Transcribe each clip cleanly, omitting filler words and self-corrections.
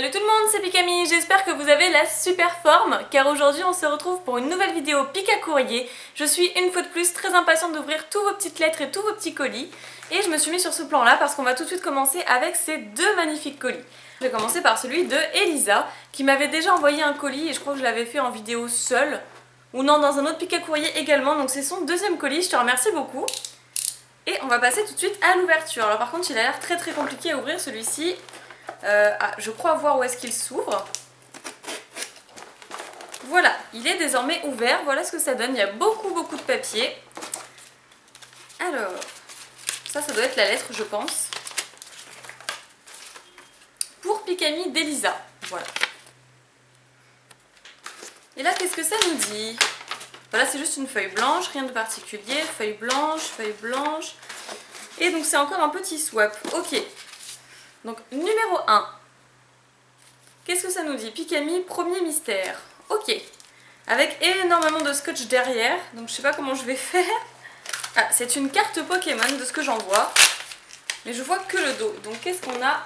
Salut tout le monde, c'est Pikami, j'espère que vous avez la super forme car aujourd'hui on se retrouve pour une nouvelle vidéo pic à courrier. Je suis une fois de plus très impatiente d'ouvrir tous vos petites lettres et tous vos petits colis et je me suis mis sur ce plan là parce qu'on va tout de suite commencer avec ces deux magnifiques colis. Je vais commencer par celui de Elisa qui m'avait déjà envoyé un colis et je crois que je l'avais fait en vidéo seule ou non dans un autre pic à courrier également, donc c'est son deuxième colis, je te remercie beaucoup. Et on va passer tout de suite à l'ouverture. Alors par contre il a l'air très compliqué à ouvrir celui-ci. Je crois voir où est-ce qu'il s'ouvre. Voilà, il est désormais ouvert, voilà ce que ça donne, il y a beaucoup de papier. Alors, ça doit être la lettre je pense. Pour Pikami d'Elisa, voilà. Et là qu'est-ce que ça nous dit? Voilà, c'est juste une feuille blanche, rien de particulier, feuille blanche. Et donc c'est encore un petit swap, ok. Donc numéro 1, qu'est-ce que ça nous dit? Pikami, premier mystère. Ok, avec énormément de scotch derrière, donc je sais pas comment je vais faire. Ah, c'est une carte Pokémon de ce que j'en vois, mais je vois que le dos. Donc qu'est-ce qu'on a?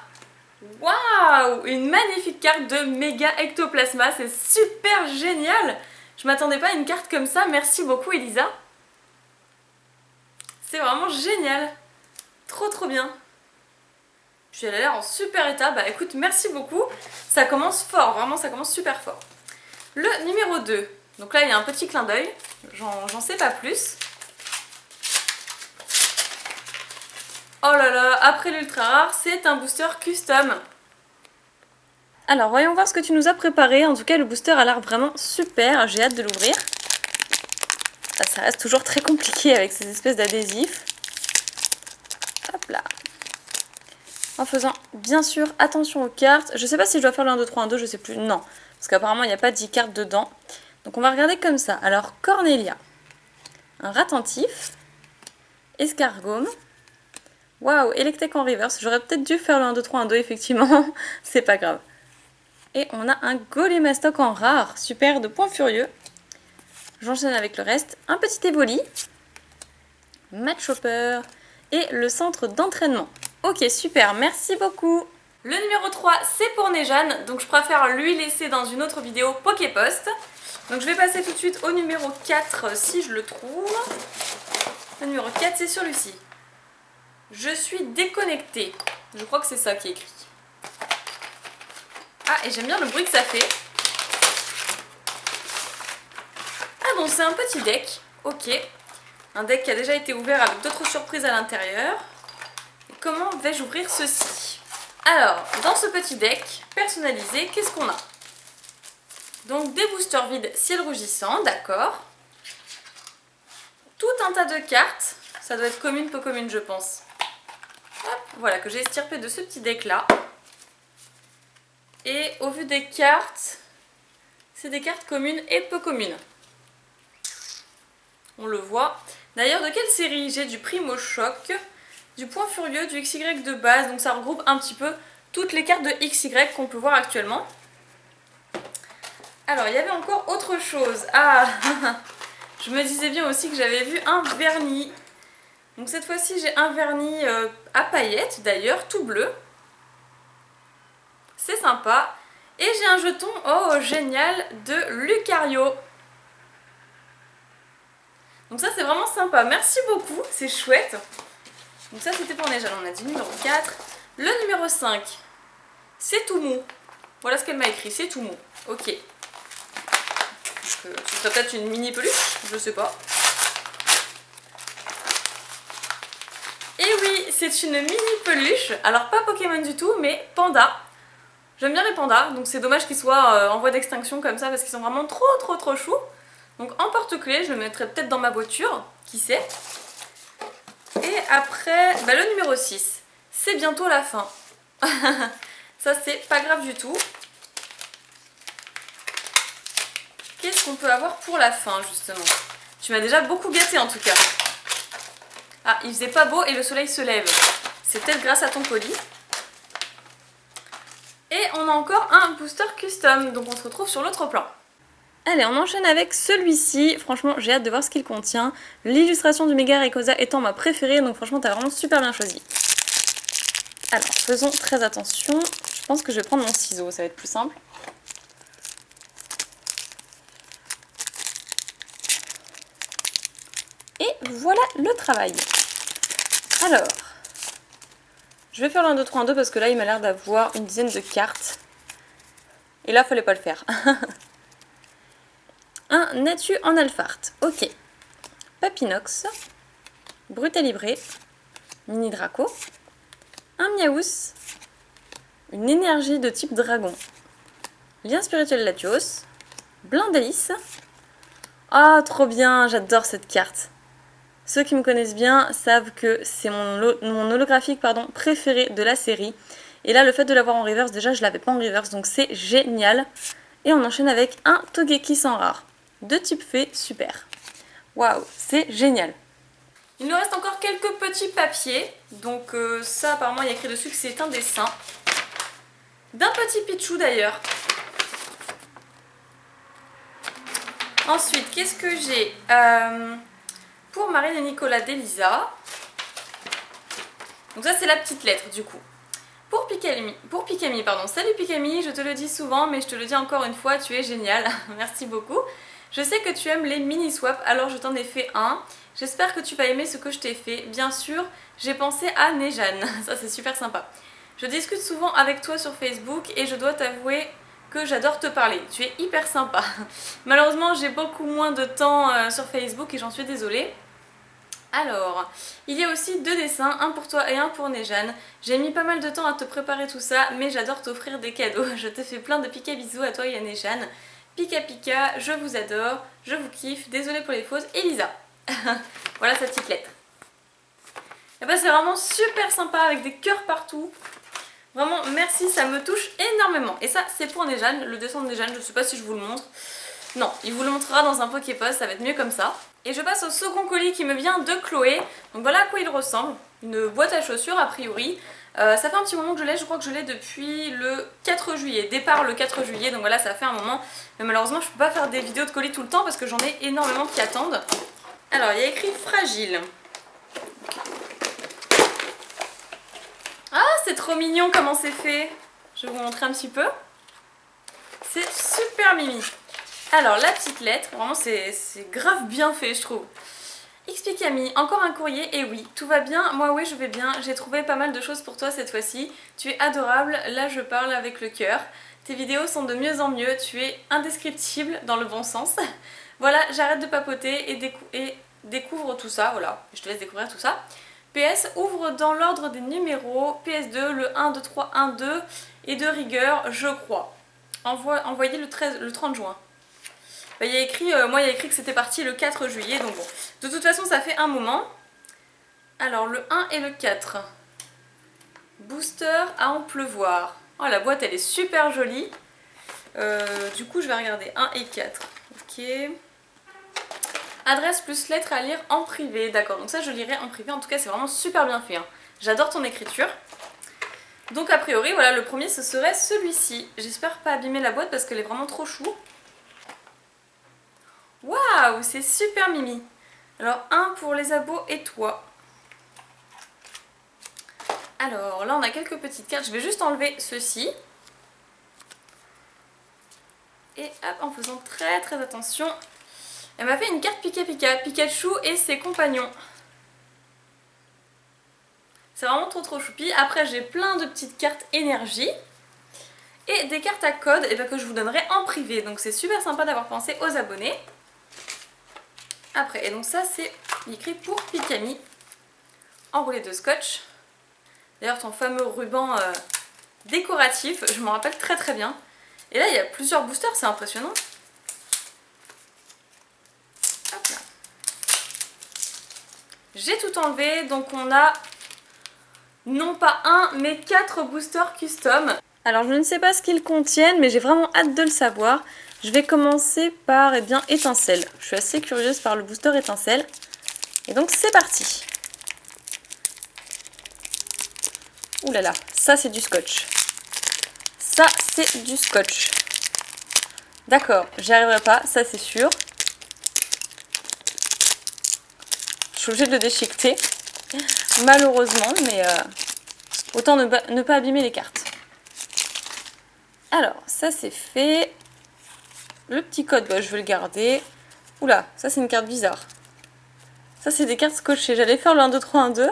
Waouh, une magnifique carte de Méga Ectoplasma, c'est super génial. Je m'attendais pas à une carte comme ça, merci beaucoup Elisa. C'est vraiment génial, trop bien. Puis elle a l'air en super état, bah écoute merci beaucoup, ça commence fort, vraiment ça commence super fort. Le numéro 2, donc là il y a un petit clin d'œil, j'en sais pas plus. Oh là là, après l'ultra rare, c'est un booster custom. Alors voyons voir ce que tu nous as préparé, en tout cas le booster a l'air vraiment super, j'ai hâte de l'ouvrir. Ça reste toujours très compliqué avec ces espèces d'adhésifs. Hop là. En faisant bien sûr attention aux cartes. Je sais pas si je dois faire le 1, 2, 3, 1, 2, je sais plus. Non, parce qu'apparemment il n'y a pas 10 cartes dedans. Donc on va regarder comme ça. Alors Cornelia, un Ratentif, Escargome, waouh, Electek en reverse. J'aurais peut-être dû faire le 1, 2, 3, 1, 2 effectivement, c'est pas grave. Et on a un Golémastoc en rare, super, de Point Furieux. J'enchaîne avec le reste. Un petit Evoli, Matchhopper et le centre d'entraînement. Ok, super, merci beaucoup. Le numéro 3, c'est pour Nejane, donc je préfère lui laisser dans une autre vidéo Poképost. Donc je vais passer tout de suite au numéro 4 si je le trouve. Le numéro 4, c'est sur Lucie. Je suis déconnectée. Je crois que c'est ça qui est écrit. Ah, et j'aime bien le bruit que ça fait. Ah bon, c'est un petit deck. Ok. Un deck qui a déjà été ouvert avec d'autres surprises à l'intérieur. Comment vais-je ouvrir ceci? Alors, dans ce petit deck personnalisé, qu'est-ce qu'on a? Donc des boosters vides ciel rougissant, d'accord. Tout un tas de cartes, ça doit être commune, peu commune je pense. Hop, voilà, que j'ai estirpé de ce petit deck là. Et au vu des cartes, c'est des cartes communes et peu communes. On le voit. D'ailleurs, de quelle série? J'ai du Primo Choc, du Point Furieux, du XY de base, donc ça regroupe un petit peu toutes les cartes de XY qu'on peut voir actuellement. Alors il y avait encore autre chose. Ah, je me disais bien aussi que j'avais vu un vernis. Donc cette fois-ci j'ai un vernis à paillettes d'ailleurs, tout bleu. C'est sympa. Et j'ai un jeton, oh génial, de Lucario. Donc ça c'est vraiment sympa, merci beaucoup, c'est chouette. Donc ça c'était pour Nejane, on a dit numéro 4. Le numéro 5, c'est tout mou. Voilà ce qu'elle m'a écrit, c'est tout mou. Ok. Ce serait peut-être une mini peluche, je sais pas. Et oui, c'est une mini peluche. Alors pas Pokémon du tout, mais panda. J'aime bien les pandas, donc c'est dommage qu'ils soient en voie d'extinction comme ça parce qu'ils sont vraiment trop choux. Donc en porte-clés, je le mettrai peut-être dans ma voiture, qui sait. Et après, bah, le numéro 6, c'est bientôt la fin. Ça c'est pas grave du tout. Qu'est-ce qu'on peut avoir pour la fin justement? Tu m'as déjà beaucoup gâté en tout cas. Ah, il faisait pas beau et le soleil se lève. C'est peut-être grâce à ton colis. Et on a encore un booster custom, donc on se retrouve sur l'autre plan. Allez, on enchaîne avec celui-ci. Franchement, j'ai hâte de voir ce qu'il contient. L'illustration du Méga Rayquaza étant ma préférée, donc franchement, t'as vraiment super bien choisi. Alors, faisons très attention. Je pense que je vais prendre mon ciseau, ça va être plus simple. Et voilà le travail. Alors, je vais faire le 1, 2, 3, 1, 2 parce que là il m'a l'air d'avoir une dizaine de cartes. Et là, fallait pas le faire. Un Natu en Alphart. Ok. Papinox. Brutalibré. Mini Draco. Un Miaous. Une énergie de type dragon. Lien spirituel Latios. Blindalis. Ah, trop bien, j'adore cette carte. Ceux qui me connaissent bien savent que c'est mon holographique préféré de la série. Et là, le fait de l'avoir en reverse, déjà, je l'avais pas en reverse, donc c'est génial. Et on enchaîne avec un Togekiss sans rare. De type fée, super. Waouh, c'est génial. Il nous reste encore quelques petits papiers. Donc ça, apparemment, il y a écrit dessus que c'est un dessin. D'un petit Pichou d'ailleurs. Ensuite, qu'est-ce que j'ai pour Marine et Nicolas d'Elisa. Donc ça, c'est la petite lettre du coup. Pour Pikami, pardon. Salut Pikami, je te le dis souvent, mais je te le dis encore une fois, tu es génial. Merci beaucoup. Je sais que tu aimes les mini-swaps, alors je t'en ai fait un. J'espère que tu vas aimer ce que je t'ai fait. Bien sûr, j'ai pensé à Nejane. Ça, c'est super sympa. Je discute souvent avec toi sur Facebook et je dois t'avouer que j'adore te parler. Tu es hyper sympa. Malheureusement, j'ai beaucoup moins de temps sur Facebook et j'en suis désolée. Alors, il y a aussi 2 dessins, un pour toi et un pour Nejane. J'ai mis pas mal de temps à te préparer tout ça, mais j'adore t'offrir des cadeaux. Je te fais plein de pika bisous à toi et à Nejane. Pika pika, je vous adore, je vous kiffe, désolée pour les fausses, Elisa. Voilà sa petite lettre. Et ben c'est vraiment super sympa avec des cœurs partout. Vraiment merci, ça me touche énormément. Et ça c'est pour Nejane, le dessin de Nejane, je ne sais pas si je vous le montre. Non, il vous le montrera dans un Poképost, ça va être mieux comme ça. Et je passe au second colis qui me vient de Chloé. Donc voilà à quoi il ressemble. Une boîte à chaussures a priori. Ça fait un petit moment que je l'ai, je crois que je l'ai depuis le 4 juillet. Départ le 4 juillet, donc voilà, ça fait un moment. Mais malheureusement, je peux pas faire des vidéos de colis tout le temps parce que j'en ai énormément qui attendent. Alors, il y a écrit fragile. Ah, c'est trop mignon comment c'est fait. Je vais vous montrer un petit peu. C'est super mimi. Alors, la petite lettre, vraiment c'est grave bien fait, je trouve. Xpikami, encore un courrier, et oui, tout va bien, moi oui je vais bien, j'ai trouvé pas mal de choses pour toi cette fois-ci, tu es adorable, là je parle avec le cœur, tes vidéos sont de mieux en mieux, tu es indescriptible dans le bon sens. Voilà, j'arrête de papoter et découvre tout ça, voilà, je te laisse découvrir tout ça. PS, ouvre dans l'ordre des numéros, PS2, le 1, 2, 3, 1, 2, et de rigueur, je crois. Envoyé le 30 juin. Bah, il y a écrit que c'était parti le 4 juillet, donc bon. De toute façon, ça fait un moment. Alors, le 1 et le 4. Booster à en pleuvoir. Oh, la boîte, elle est super jolie. Du coup, je vais regarder 1 et 4. Ok. Adresse plus lettre à lire en privé. D'accord, donc ça, je lirai en privé. En tout cas, c'est vraiment super bien fait. Hein. J'adore ton écriture. Donc, a priori, voilà, le premier, ce serait celui-ci. J'espère pas abîmer la boîte parce qu'elle est vraiment trop chou. Waouh, c'est super mimi. Alors, un pour les abos et toi. Alors, là, on a quelques petites cartes. Je vais juste enlever ceci. Et hop, en faisant très très attention. Elle m'a fait une carte Pika Pika, Pikachu et ses compagnons. C'est vraiment trop trop choupi. Après, j'ai plein de petites cartes énergie. Et des cartes à code que je vous donnerai en privé. Donc, c'est super sympa d'avoir pensé aux abonnés. Après, et donc ça c'est écrit pour Pikami, enroulé de scotch. D'ailleurs ton fameux ruban décoratif, je m'en rappelle très très bien. Et là il y a plusieurs boosters, c'est impressionnant. Hop là. J'ai tout enlevé, donc on a non pas un mais 4 boosters custom. Alors je ne sais pas ce qu'ils contiennent, mais j'ai vraiment hâte de le savoir. Je vais commencer par étincelle. Je suis assez curieuse par le booster étincelle. Et donc c'est parti. Ouh là là, ça c'est du scotch. Ça c'est du scotch. D'accord, j'y arriverai pas, ça c'est sûr. Je suis obligée de le déchiqueter. Malheureusement, mais autant ne pas abîmer les cartes. Alors, ça c'est fait. Le petit code, bah, je vais le garder. Oula, ça c'est une carte bizarre. Ça c'est des cartes scotchées. J'allais faire le 1, 2, 3, 1, 2.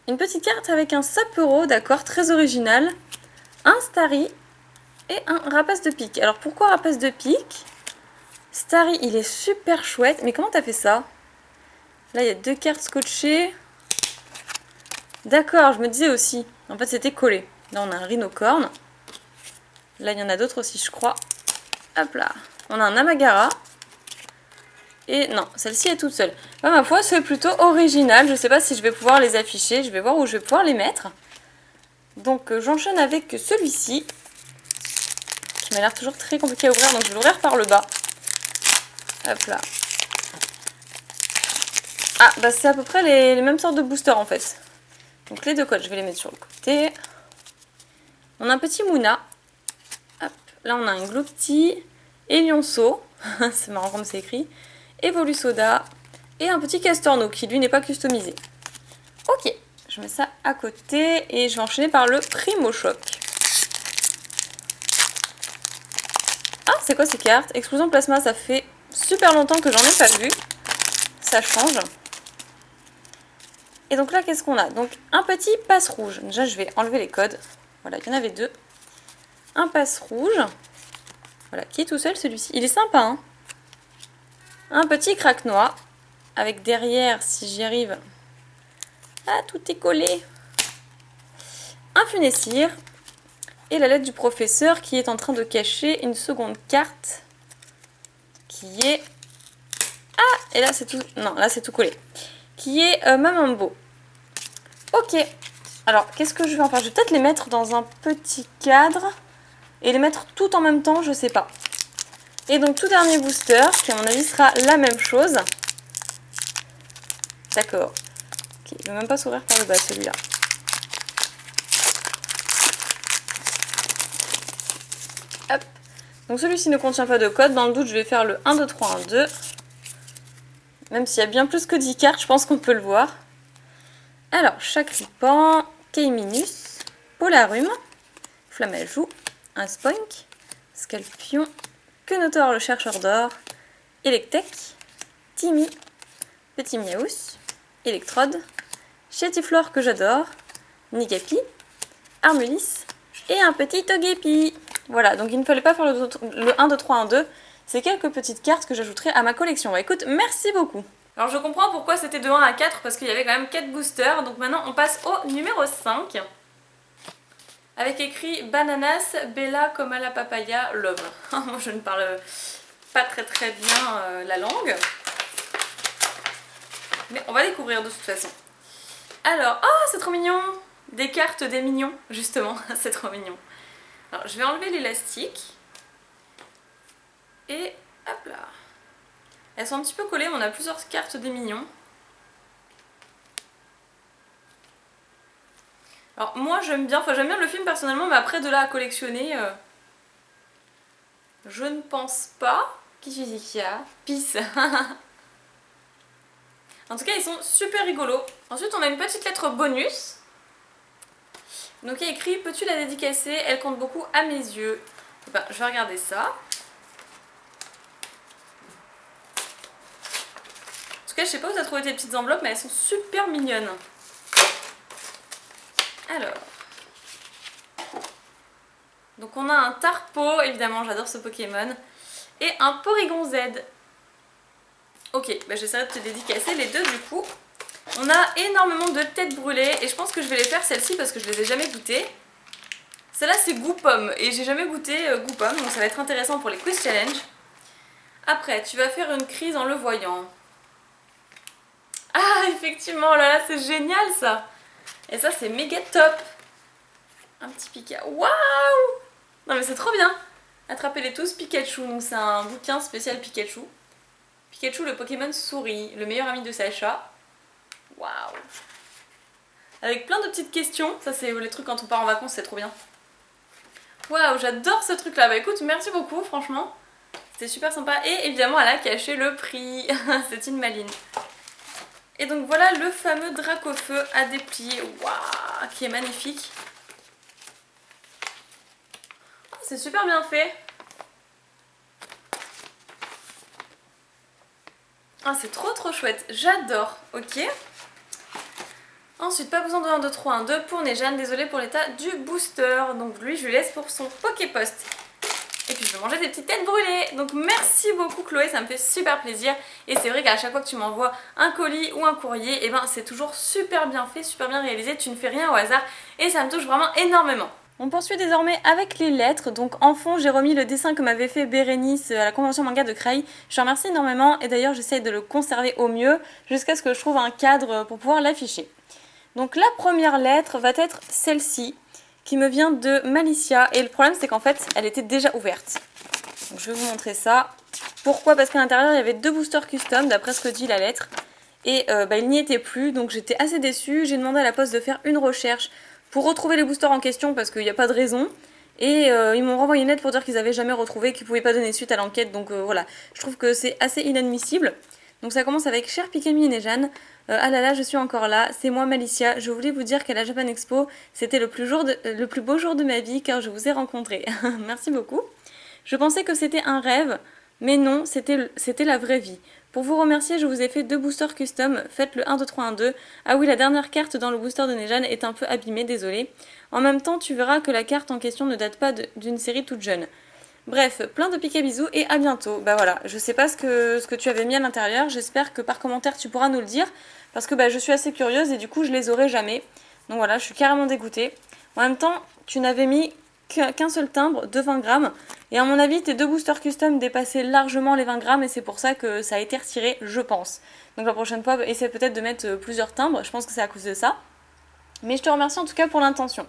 Une petite carte avec un sapero, d'accord, très original. Un Starry et un rapace de pique. Alors pourquoi rapace de pique? Starry, il est super chouette. Mais comment t'as fait ça? Là, il y a 2 cartes scotchées. D'accord, je me disais aussi. En fait, c'était collé. Là, on a un rhinocorne. Là, il y en a d'autres aussi, je crois. Hop là. On a un Amagara. Et non, celle-ci est toute seule. Bah, ma foi, c'est plutôt original. Je ne sais pas si je vais pouvoir les afficher. Je vais voir où je vais pouvoir les mettre. Donc, j'enchaîne avec celui-ci. Qui m'a l'air toujours très compliqué à ouvrir. Donc, je vais l'ouvrir par le bas. Hop là. Ah, bah c'est à peu près les mêmes sortes de boosters en fait. Donc, les 2 codes, je vais les mettre sur le côté. On a un petit Mouna. Hop. Là, on a un Gloopty. Et Lionceau. C'est marrant comme c'est écrit. Evolusoda et un petit Castorno qui lui n'est pas customisé. Ok, je mets ça à côté et je vais enchaîner par le Primo Choc. Ah, c'est quoi ces cartes? Explosion Plasma, ça fait super longtemps que j'en ai pas vu. Ça change. Et donc là, qu'est-ce qu'on a? Donc un petit passe rouge. Déjà, je vais enlever les codes. Voilà, il y en avait 2. Un passe rouge. Voilà, qui est tout seul celui-ci. Il est sympa, hein? Un petit craque-noix. Avec derrière, si j'y arrive... Ah, tout est collé. Un funessire. Et la lettre du professeur qui est en train de cacher une seconde carte. Qui est... Ah, et là c'est tout... Non, là c'est tout collé. Qui est Mamambo. Ok. Alors, qu'est-ce que je vais en faire? Je vais peut-être les mettre dans un petit cadre. Et les mettre tout en même temps, je sais pas. Et donc, tout dernier booster, qui à mon avis sera la même chose. D'accord. Ok, il ne va même pas s'ouvrir par le bas, celui-là. Hop. Donc, celui-ci ne contient pas de code. Dans le doute, je vais faire le 1, 2, 3, 1, 2. Même s'il y a bien plus que 10 cartes, je pense qu'on peut le voir. Alors, Chakripan, Keiminus, Polarum, Flammajou, un Spoink, Scalpion, Quenotor le chercheur d'or, Electek, Timmy, Petit Miaous, Electrode, Chétiflore que j'adore, Nigapi, Armulis et un petit Togepi. Voilà, donc il ne fallait pas faire le 1, 2, 3, 1, 2. C'est quelques petites cartes que j'ajouterai à ma collection. Bah, écoute, merci beaucoup. Alors je comprends pourquoi c'était de 1 à 4 parce qu'il y avait quand même 4 boosters. Donc maintenant on passe au numéro 5. Avec écrit Bananas, Bella comme à la papaya, Love. Moi je ne parle pas très bien la langue. Mais on va découvrir de toute façon. Alors, oh c'est trop mignon! Des cartes des mignons, justement, c'est trop mignon. Alors je vais enlever l'élastique. Et hop là. Elles sont un petit peu collées, mais on a plusieurs cartes des mignons. Alors moi j'aime bien, j'aime bien le film personnellement, mais après de là à collectionner, je ne pense pas. Qui y a? Peace. En tout cas ils sont super rigolos. Ensuite on a une petite lettre bonus. Donc il y a écrit peux-tu la dédicacer? Elle compte beaucoup à mes yeux. Ben, je vais regarder ça. En tout cas je sais pas où tu as trouvé tes petites enveloppes, mais elles sont super mignonnes. Alors. Donc on a un Tarpo, évidemment j'adore ce Pokémon. Et un Porygon Z. Ok, bah j'essaierai de te dédicacer les deux du coup. On a énormément de têtes brûlées et je pense que je vais les faire celles-ci parce que je les ai jamais goûtées. Celle-là c'est goût pomme et j'ai jamais goûté goût pomme, donc ça va être intéressant pour les quiz challenge. Après, tu vas faire une crise en le voyant. Ah effectivement, oh là là c'est génial ça. Et ça c'est méga top. Un petit Pika. Waouh! Non mais c'est trop bien. Attrapez-les tous Pikachu, donc c'est un bouquin spécial Pikachu. Pikachu le Pokémon souris, le meilleur ami de Sacha. Waouh! Avec plein de petites questions, ça c'est les trucs quand on part en vacances, c'est trop bien. Waouh, j'adore ce truc là, bah écoute, merci beaucoup franchement. C'était super sympa et évidemment elle a caché le prix, c'est une maline. Et donc voilà le fameux Dracofeu à déplier, waouh, qui est magnifique. Oh, c'est super bien fait. Ah, c'est trop chouette, j'adore. Ok. Ensuite, pas besoin de 1, 2, 3, 1, 2 pour Nejane. Désolée pour l'état du booster. Donc lui, je lui laisse pour son Poképost. Et puis je vais manger des petites têtes brûlées. Donc merci beaucoup Chloé, ça me fait super plaisir. Et c'est vrai qu'à chaque fois que tu m'envoies un colis ou un courrier, et ben c'est toujours super bien fait, super bien réalisé. Tu ne fais rien au hasard et ça me touche vraiment énormément. On poursuit désormais avec les lettres. Donc en fond, j'ai remis le dessin que m'avait fait Bérénice à la convention manga de Craï. Je te remercie énormément et d'ailleurs j'essaye de le conserver au mieux jusqu'à ce que je trouve un cadre pour pouvoir l'afficher. Donc la première lettre va être celle-ci, qui me vient de Malicia. Et le problème c'est qu'en fait, elle était déjà ouverte. Donc, je vais vous montrer ça. Pourquoi? Parce qu'à l'intérieur, il y avait 2 boosters custom, d'après ce que dit la lettre. Et il n'y était plus, donc j'étais assez déçue. J'ai demandé à la poste de faire une recherche pour retrouver les boosters en question, parce qu'il n'y a pas de raison. Et ils m'ont renvoyé une lettre pour dire qu'ils n'avaient jamais retrouvé, qu'ils ne pouvaient pas donner suite à l'enquête. Donc voilà, je trouve que c'est assez inadmissible. Donc ça commence avec Cher Pikami et Nejane. Ah là là, je suis encore là, c'est moi Malicia. Je voulais vous dire qu'à la Japan Expo, c'était le plus beau jour de ma vie car je vous ai rencontré. Merci beaucoup. Je pensais que c'était un rêve, mais non, c'était la vraie vie. Pour vous remercier, je vous ai fait 2 boosters custom. Faites le 1, 2, 3, 1, 2. Ah oui, la dernière carte dans le booster de Nejane est un peu abîmée, désolée. En même temps, tu verras que la carte en question ne date pas d'une série toute jeune. Bref, plein de piques à bisous et à bientôt. Bah voilà, je sais pas ce que tu avais mis à l'intérieur, j'espère que par commentaire tu pourras nous le dire, parce que je suis assez curieuse et du coup je les aurai jamais. Donc voilà, je suis carrément dégoûtée. En même temps, tu n'avais mis qu'un seul timbre de 20 grammes, et à mon avis tes 2 boosters custom dépassaient largement les 20 grammes et c'est pour ça que ça a été retiré, je pense. Donc la prochaine fois, essaie peut-être de mettre plusieurs timbres, je pense que c'est à cause de ça. Mais je te remercie en tout cas pour l'intention.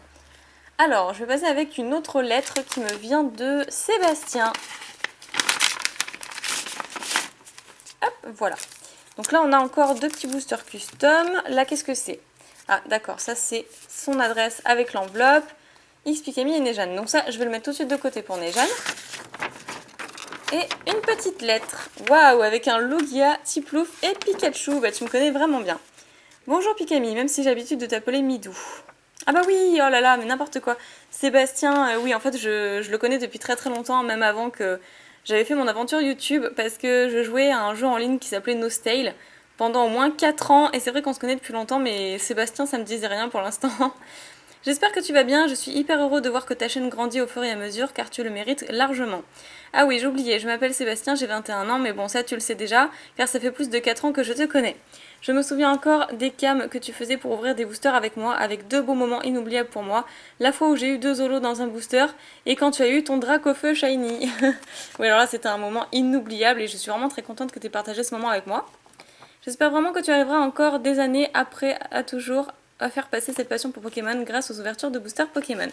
Alors, je vais passer avec une autre lettre qui me vient de Sébastien. Hop, voilà. Donc là, on a encore 2 petits boosters custom. Là, qu'est-ce que c'est? Ah, d'accord, ça c'est son adresse avec l'enveloppe. X, Pikami et Nejane. Donc ça, je vais le mettre tout de suite de côté pour Nejane. Et une petite lettre. Waouh, avec un Logia, Tiplouf et Pikachu. Bah, tu me connais vraiment bien. Bonjour Pikami, même si j'ai l'habitude de t'appeler Midou. Ah bah oui, oh là là, mais n'importe quoi. Sébastien, oui, en fait, je le connais depuis très longtemps, même avant que j'avais fait mon aventure YouTube, parce que je jouais à un jeu en ligne qui s'appelait Nostale pendant au moins 4 ans, et c'est vrai qu'on se connaît depuis longtemps, mais Sébastien, ça me disait rien pour l'instant. J'espère que tu vas bien, je suis hyper heureux de voir que ta chaîne grandit au fur et à mesure, car tu le mérites largement. Ah oui, j'oubliais, je m'appelle Sébastien, j'ai 21 ans, mais bon, ça tu le sais déjà, car ça fait plus de 4 ans que je te connais. Je me souviens encore des cams que tu faisais pour ouvrir des boosters avec moi, avec 2 beaux moments inoubliables pour moi. La fois où j'ai eu 2 Zolos dans un booster, et quand tu as eu ton Dracofeu Shiny. Oui, alors là, c'était un moment inoubliable, et je suis vraiment très contente que tu aies partagé ce moment avec moi. J'espère vraiment que tu arriveras encore des années après à toujours à faire passer cette passion pour Pokémon grâce aux ouvertures de boosters Pokémon.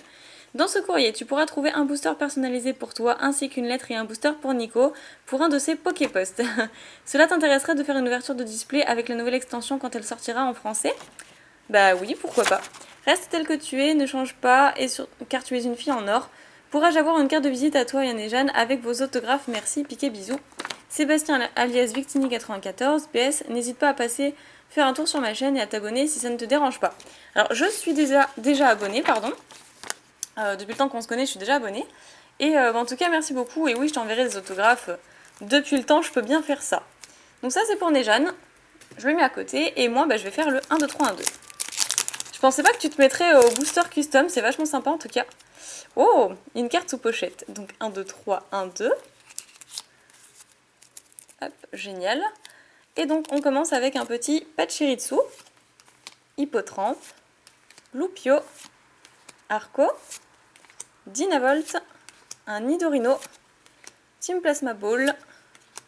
Dans ce courrier, tu pourras trouver un booster personnalisé pour toi ainsi qu'une lettre et un booster pour Nico pour un de ses Poképosts. Cela t'intéresserait de faire une ouverture de display avec la nouvelle extension quand elle sortira en français? Bah oui, pourquoi pas. Reste tel que tu es, ne change pas, car tu es une fille en or. Pourrais-je avoir une carte de visite à toi, Yann et Jeanne, avec vos autographes? Merci, piqué bisous. Sébastien alias Victini94, PS, n'hésite pas à passer faire un tour sur ma chaîne et à t'abonner si ça ne te dérange pas. Alors, je suis déjà abonnée, pardon. Depuis le temps qu'on se connaît, je suis déjà abonnée. Et en tout cas, merci beaucoup. Et oui, je t'enverrai des autographes. Depuis le temps, je peux bien faire ça. Donc ça, c'est pour Nejane. Je le mets à côté. Et moi, je vais faire le 1, 2, 3, 1, 2. Je pensais pas que tu te mettrais au booster custom. C'est vachement sympa, en tout cas. Oh, une carte sous pochette. Donc 1, 2, 3, 1, 2. Hop, génial. Et donc, on commence avec un petit Pachirisu, Hippotrampe, Loupio, Arco, Dynavolt, un Nidorino, Team Plasma Ball,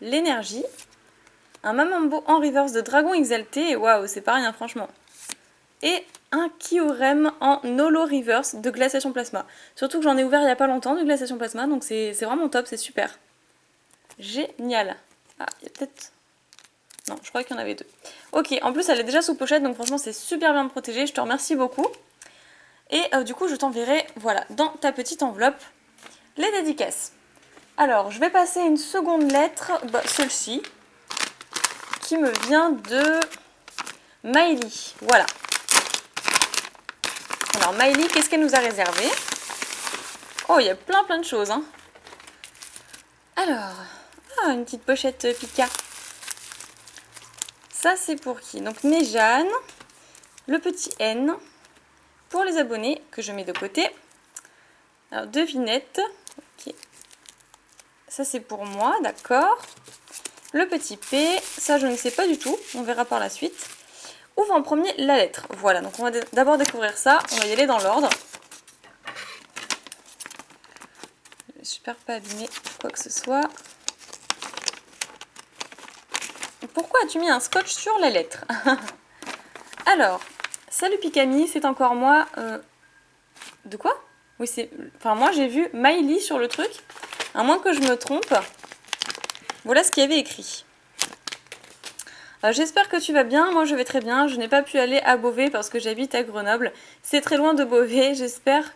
l'énergie, un Mamambo en reverse de Dragon Exalté, waouh, c'est pas rien franchement, et un Kyurem en Holo reverse de Glaciation Plasma. Surtout que j'en ai ouvert il y a pas longtemps de Glaciation Plasma, donc c'est vraiment top, c'est super. Génial. Ah, il y a peut-être... Non, je crois qu'il y en avait 2. Ok, en plus elle est déjà sous pochette, donc franchement c'est super bien protégé, je te remercie beaucoup. Et du coup je t'enverrai, voilà, dans ta petite enveloppe, les dédicaces. Alors, je vais passer une seconde lettre, celle-ci, qui me vient de Maëlie. Voilà. Alors Maëlie, qu'est-ce qu'elle nous a réservé? Oh, il y a plein de choses, hein. Alors, une petite pochette Pika. Ça, c'est pour qui? Donc, Méjane, le petit N, pour les abonnés, que je mets de côté. Alors, devinette. Ok. Ça, c'est pour moi, d'accord. Le petit P, ça, je ne sais pas du tout. On verra par la suite. Ouvre en premier la lettre. Voilà, donc on va d'abord découvrir ça. On va y aller dans l'ordre. J'espère pas abîmer quoi que ce soit. Pourquoi as-tu mis un scotch sur la lettre? Alors, salut Pikami, c'est encore moi. De quoi? Oui, c'est. Enfin, moi j'ai vu Miley sur le truc. À moins que je me trompe. Voilà ce qu'il y avait écrit. J'espère que tu vas bien, moi je vais très bien. Je n'ai pas pu aller à Beauvais parce que j'habite à Grenoble. C'est très loin de Beauvais, j'espère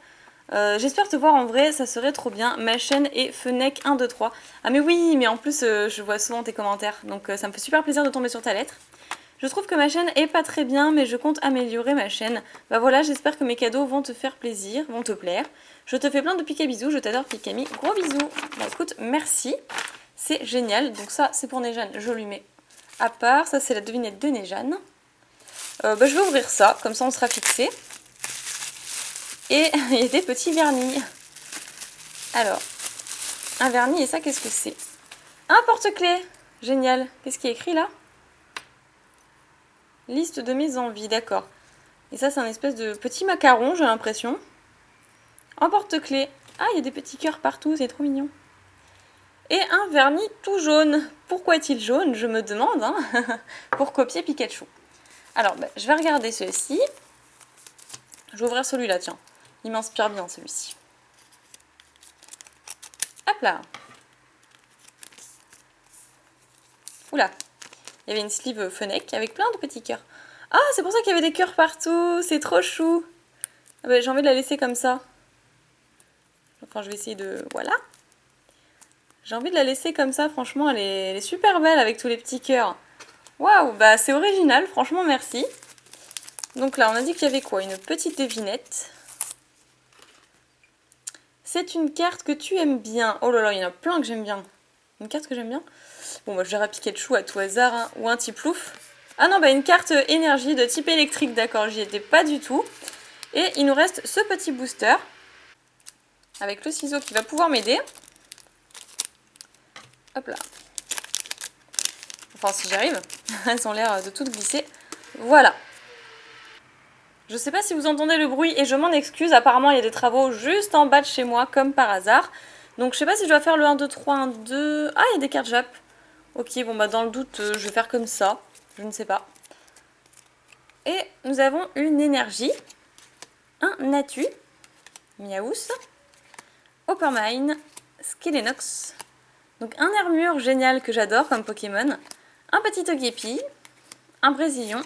te voir en vrai, ça serait trop bien. Ma chaîne est Fenech123. Ah mais oui, mais en plus je vois souvent tes commentaires, donc ça me fait super plaisir de tomber sur ta lettre. Je trouve que ma chaîne est pas très bien, mais je compte améliorer ma chaîne. Bah voilà, j'espère que mes cadeaux vont te faire plaisir, vont te plaire. Je te fais plein de pica bisous, je t'adore Pikami, gros bisous. Bah écoute, merci, c'est génial. Donc ça c'est pour Néjane, je lui mets à part. Ça c'est la devinette de Néjane. Bah je vais ouvrir ça, comme ça on sera fixé. Et il y a des petits vernis. Alors, un vernis, et ça, qu'est-ce que c'est? Un porte-clés. Génial. Qu'est-ce qui est écrit là? Liste de mes envies, d'accord. Et ça, c'est un espèce de petit macaron, j'ai l'impression. Un porte-clés. Ah, il y a des petits cœurs partout, c'est trop mignon. Et un vernis tout jaune. Pourquoi est-il jaune? Je me demande, hein. Pour copier Pikachu. Alors, bah, je vais regarder ceci. Je vais ouvrir celui-là, tiens. Il m'inspire bien, celui-ci. Hop là. Oula. Il y avait une sleeve Fenech avec plein de petits cœurs. Ah, c'est pour ça qu'il y avait des cœurs partout. C'est trop chou. Ah bah, j'ai envie de la laisser comme ça. Enfin, je vais essayer de... Voilà. J'ai envie de la laisser comme ça. Franchement, elle est super belle avec tous les petits cœurs. Waouh, bah c'est original. Franchement, merci. Donc là, on a dit qu'il y avait quoi? Une petite devinette. C'est une carte que tu aimes bien. Oh là là, il y en a plein que j'aime bien. Une carte que j'aime bien. Bon, bah je vais piquer de chou à tout hasard. Hein. Ou un petit plouf. Ah non, bah une carte énergie de type électrique. D'accord, j'y étais pas du tout. Et il nous reste ce petit booster. Avec le ciseau qui va pouvoir m'aider. Hop là. Enfin, si j'arrive. Elles ont l'air de toutes glisser. Voilà. Je sais pas si vous entendez le bruit et je m'en excuse. Apparemment, il y a des travaux juste en bas de chez moi, comme par hasard. Donc, je sais pas si je dois faire le 1, 2, 3, 1, 2... Ah, il y a des cartes Jap. Ok, bon, bah dans le doute, je vais faire comme ça. Je ne sais pas. Et nous avons une énergie. Un Natu. Miaous. Oppermine. Skellenox. Donc, un armure génial que j'adore comme Pokémon. Un petit Togepi. Un Brésillion.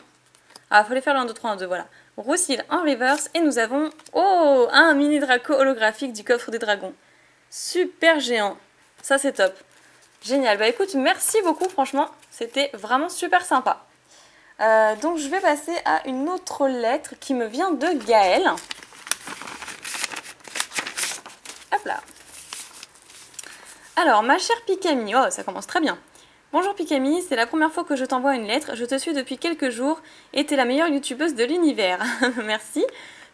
Ah, faut les faire le 1, 2, 3, 1, 2, voilà. Roussil en reverse. Et nous avons, oh, un mini Draco holographique du coffre des dragons. Super géant. Ça, c'est top. Génial. Bah écoute, merci beaucoup, franchement. C'était vraiment super sympa. Donc, je vais passer à une autre lettre qui me vient de Gaël. Hop là. Alors, ma chère Pikami. Oh, ça commence très bien. Bonjour Pikami, c'est la première fois que je t'envoie une lettre, je te suis depuis quelques jours et t'es la meilleure youtubeuse de l'univers. Merci.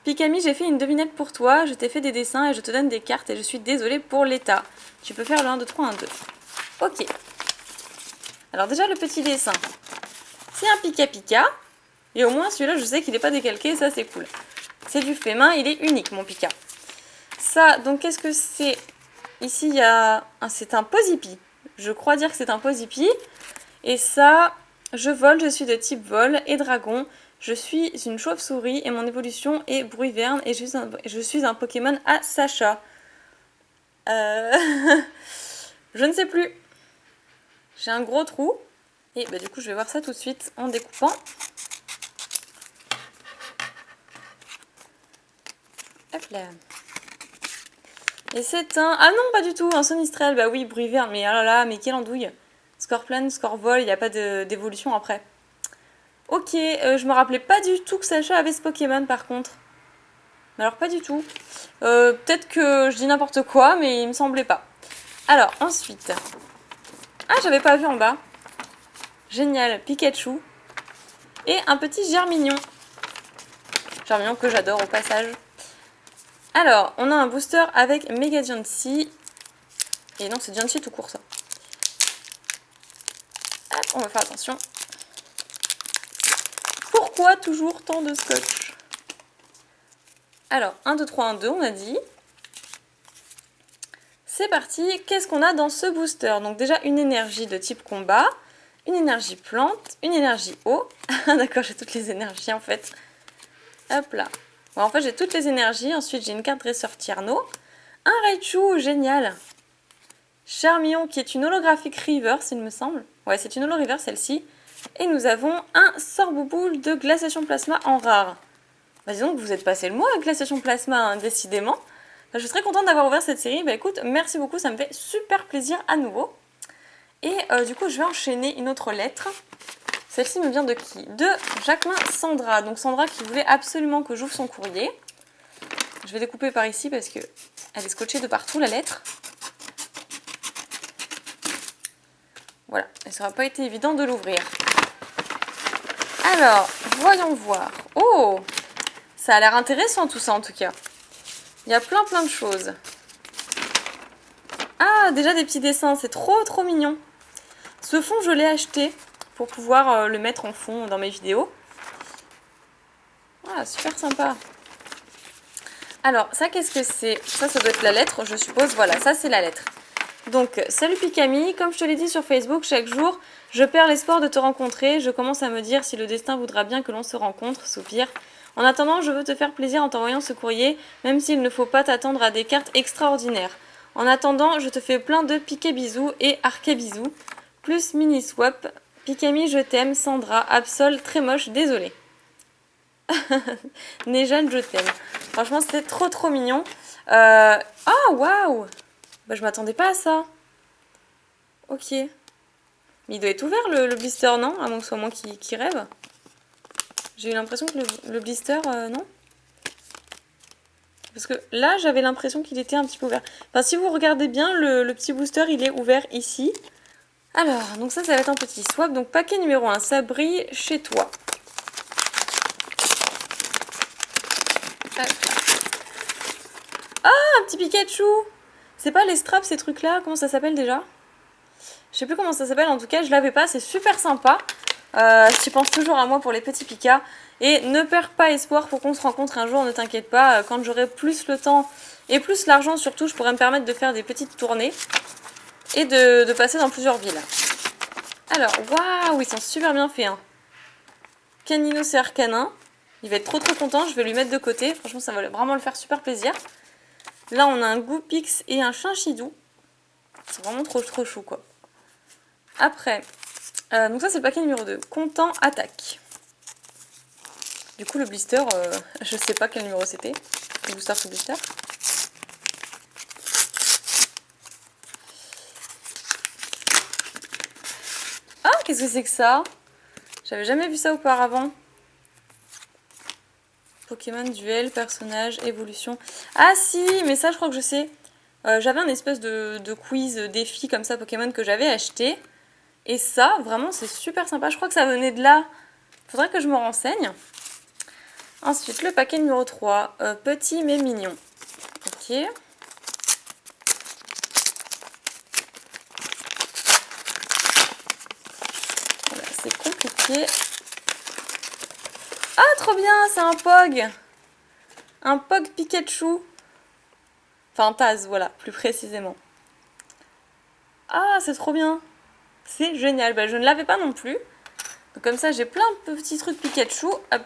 Pikami, j'ai fait une devinette pour toi, je t'ai fait des dessins et je te donne des cartes et je suis désolée pour l'état. Tu peux faire le 1, 2, 3, 1, 2. Ok. Alors déjà le petit dessin. C'est un Pika Pika. Et au moins celui-là je sais qu'il n'est pas décalqué, ça c'est cool. C'est du fait main, il est unique mon Pika. Ça, donc qu'est-ce que c'est? Ici il y a... c'est un Posipi. Je crois dire que c'est un Posipi. Et ça, je vole, je suis de type vol et dragon. Je suis une chauve-souris et mon évolution est Bruiverne et je suis un Pokémon à Sacha. Je ne sais plus. J'ai un gros trou. Et bah, du coup, je vais voir ça tout de suite en découpant. Hop là. Et c'est un... Ah non, pas du tout, un Sonistrel. Bah oui, Bruiverne, mais oh là là, mais quelle andouille. Scorpion, Scorvol, il n'y a pas d'évolution après. Ok, je me rappelais pas du tout que Sacha avait ce Pokémon par contre. Mais alors pas du tout. Peut-être que je dis n'importe quoi, mais il me semblait pas. Alors, ensuite... Ah, j'avais pas vu en bas. Génial, Pikachu. Et un petit Germignon. Germignon que j'adore au passage. Alors, on a un booster avec Mega Diancie. Et non, c'est Diancie tout court ça. Hop, on va faire attention. Pourquoi toujours tant de scotch? Alors, 1, 2, 3, 1, 2, on a dit. C'est parti. Qu'est-ce qu'on a dans ce booster? Donc déjà, une énergie de type combat, une énergie plante, une énergie eau. D'accord, j'ai toutes les énergies en fait. Hop là. Bon, en fait, j'ai toutes les énergies. Ensuite, j'ai une carte dresseur Tierno. Un Raichu, génial. Charmillon, qui est une holographique reverse, il me semble. Ouais, c'est une holo reverse celle-ci. Et nous avons un Sorbouboule de glaciation plasma en rare. Bah, disons que vous êtes passé le mois avec glaciation plasma, hein, décidément. Bah, je suis très contente d'avoir ouvert cette série. Bah écoute, merci beaucoup, ça me fait super plaisir à nouveau. Et du coup, je vais enchaîner une autre lettre. Celle-ci me vient de qui? De Jacqueline Sandra. Donc Sandra qui voulait absolument que j'ouvre son courrier. Je vais découper par ici parce que elle est scotchée de partout la lettre. Voilà, et ça n'aura pas été évident de l'ouvrir. Alors, voyons voir. Oh, ça a l'air intéressant tout ça en tout cas. Il y a plein de choses. Ah, déjà des petits dessins, c'est trop mignon. Ce fond, je l'ai acheté pour pouvoir le mettre en fond dans mes vidéos. Ah, super sympa. Alors, ça, qu'est-ce que c'est? Ça doit être la lettre, je suppose. Voilà, ça, c'est la lettre. Donc, salut Pikami, comme je te l'ai dit sur Facebook, chaque jour, je perds l'espoir de te rencontrer. Je commence à me dire si le destin voudra bien que l'on se rencontre, soupir. En attendant, je veux te faire plaisir en t'envoyant ce courrier, même s'il ne faut pas t'attendre à des cartes extraordinaires. En attendant, je te fais plein de piquets bisous et arquets bisous, plus mini swap. Pikami, je t'aime, Sandra, Absol, très moche, désolé. Nejane, je t'aime. Franchement, c'était trop mignon. Ah, waouh! Bah, je m'attendais pas à ça. Ok. Mais il doit être ouvert le blister, non? À moins que ce soit moi qui rêve. J'ai eu l'impression que le blister, non? Parce que là, j'avais l'impression qu'il était un petit peu ouvert. Enfin, si vous regardez bien, le petit booster, il est ouvert ici. Alors, donc ça va être un petit swap. Donc, paquet numéro 1, ça brille chez toi. Ah, un petit Pikachu! C'est pas les straps, ces trucs-là? Comment ça s'appelle déjà? Je sais plus comment ça s'appelle, en tout cas, je l'avais pas. C'est super sympa. Tu penses toujours à moi pour les petits Pika. Et ne perds pas espoir pour qu'on se rencontre un jour, ne t'inquiète pas. Quand j'aurai plus le temps et plus l'argent surtout, je pourrai me permettre de faire des petites tournées. Et de passer dans plusieurs villes. Alors, waouh, ils sont super bien faits. Hein. Canino c'est Arcanin. Il va être trop content, je vais lui mettre de côté. Franchement, ça va vraiment le faire super plaisir. Là, on a un Goupix et un Chinchidou. C'est vraiment trop chou, quoi. Après, donc ça, c'est le paquet numéro 2. Content, attaque. Du coup, le blister, je sais pas quel numéro c'était. Le booster sous blister. Ah, qu'est-ce que c'est que ça? J'avais jamais vu ça auparavant. Pokémon, duel, personnage, évolution. Ah si, mais ça je crois que je sais. J'avais un espèce de quiz, défi comme ça Pokémon que j'avais acheté. Et ça, vraiment, c'est super sympa. Je crois que ça venait de là. Faudrait que je me renseigne. Ensuite, le paquet numéro 3. Petit mais mignon. Ok. Voilà, c'est compliqué. Ah, trop bien, c'est un Pog. Un Pog Pikachu. Enfin, Taz, voilà, plus précisément. Ah, c'est trop bien. C'est génial. Bah, je ne l'avais pas non plus. Donc comme ça, j'ai plein de petits trucs Pikachu. Hop.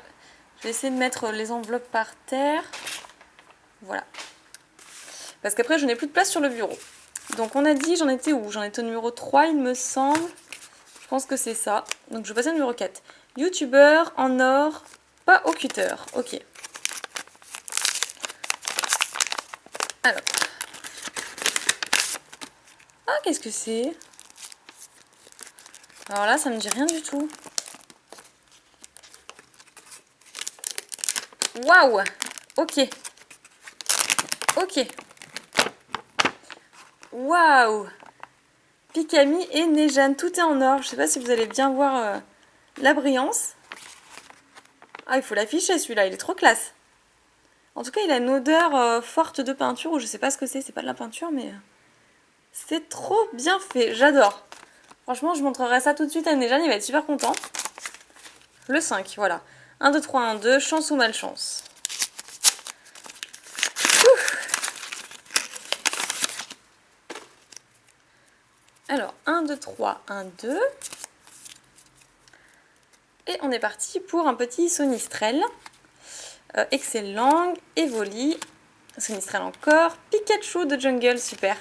Je vais essayer de mettre les enveloppes par terre. Voilà. Parce qu'après, je n'ai plus de place sur le bureau. Donc on a dit, j'en étais où? J'en étais au numéro 3, il me semble. Je pense que c'est ça. Donc je vais passer au numéro 4. Youtubeur en or, pas au cutter. Ok. Alors. Ah, qu'est-ce que c'est? Alors là, ça me dit rien du tout. Waouh! Ok. Ok. Waouh! Pikami et Nejane, tout est en or. Je sais pas si vous allez bien voir la brillance. Ah, il faut l'afficher celui-là, il est trop classe. En tout cas, il a une odeur forte de peinture, ou je sais pas ce que c'est pas de la peinture, mais c'est trop bien fait, j'adore. Franchement, je montrerai ça tout de suite à Nejane, il va être super content. Le 5, voilà. 1, 2, 3, 1, 2, chance ou malchance. Alors, 1, 2, 3, 1, 2. Et on est parti pour un petit Sonistrel. Excellent, Evoli, Sonistrel encore, Pikachu de Jungle, super.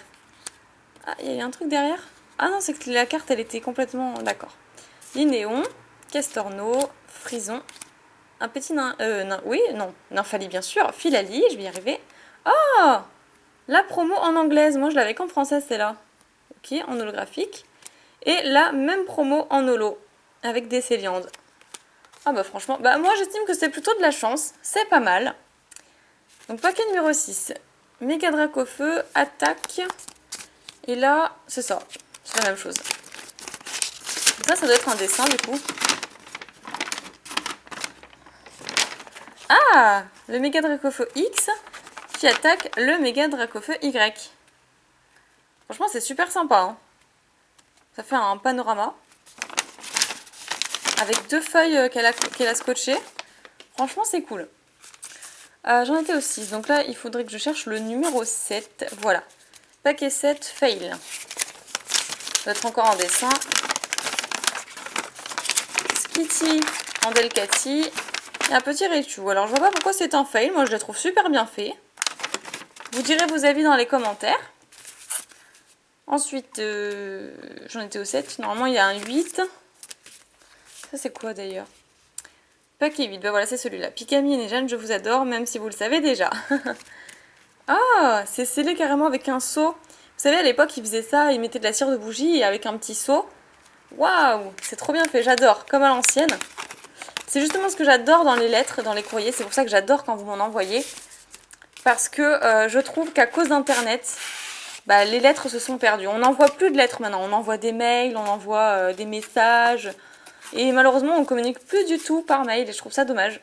Ah, il y a un truc derrière? Ah non, c'est que la carte, elle était complètement... D'accord. Linéon, Castorno, Frison, un petit nain... oui, non, Nymphalie bien sûr, Filali, je vais y arriver. Oh! La promo en anglaise, moi je l'avais qu'en français, c'est là. Ok, en holographique. Et la même promo en holo, avec des Céliandes. Ah bah franchement, bah moi j'estime que c'est plutôt de la chance, c'est pas mal. Donc paquet numéro 6, Méga Dracofeu, attaque. Et là, c'est ça, c'est la même chose. Ça doit être un dessin du coup. Ah, le Méga Dracofeu X qui attaque le Méga Dracofeu Y. Franchement c'est super sympa, hein. Ça fait un panorama. Avec 2 feuilles qu'elle a scotchées. Franchement, c'est cool. J'en étais au 6. Donc là, il faudrait que je cherche le numéro 7. Voilà. Paquet 7, fail. Ça doit être encore en dessin. Skitty en Delcati. Et un petit Raichu. Alors, je vois pas pourquoi c'est un fail. Moi, je le trouve super bien fait. Vous direz vos avis dans les commentaires. Ensuite, j'en étais au 7. Normalement, il y a un 8. Ça, c'est quoi d'ailleurs? Paquet 8, ben voilà, c'est celui-là. Pikami et Nejane, je vous adore, même si vous le savez déjà. Ah, c'est scellé carrément avec un seau. Vous savez, à l'époque, ils faisaient ça, ils mettaient de la cire de bougie et avec un petit seau. Waouh, c'est trop bien fait, j'adore, comme à l'ancienne. C'est justement ce que j'adore dans les lettres, dans les courriers. C'est pour ça que j'adore quand vous m'en envoyez. Parce que je trouve qu'à cause d'Internet, bah, les lettres se sont perdues. On n'envoie plus de lettres maintenant. On envoie des mails, on envoie des messages. Et malheureusement, on communique plus du tout par mail et je trouve ça dommage.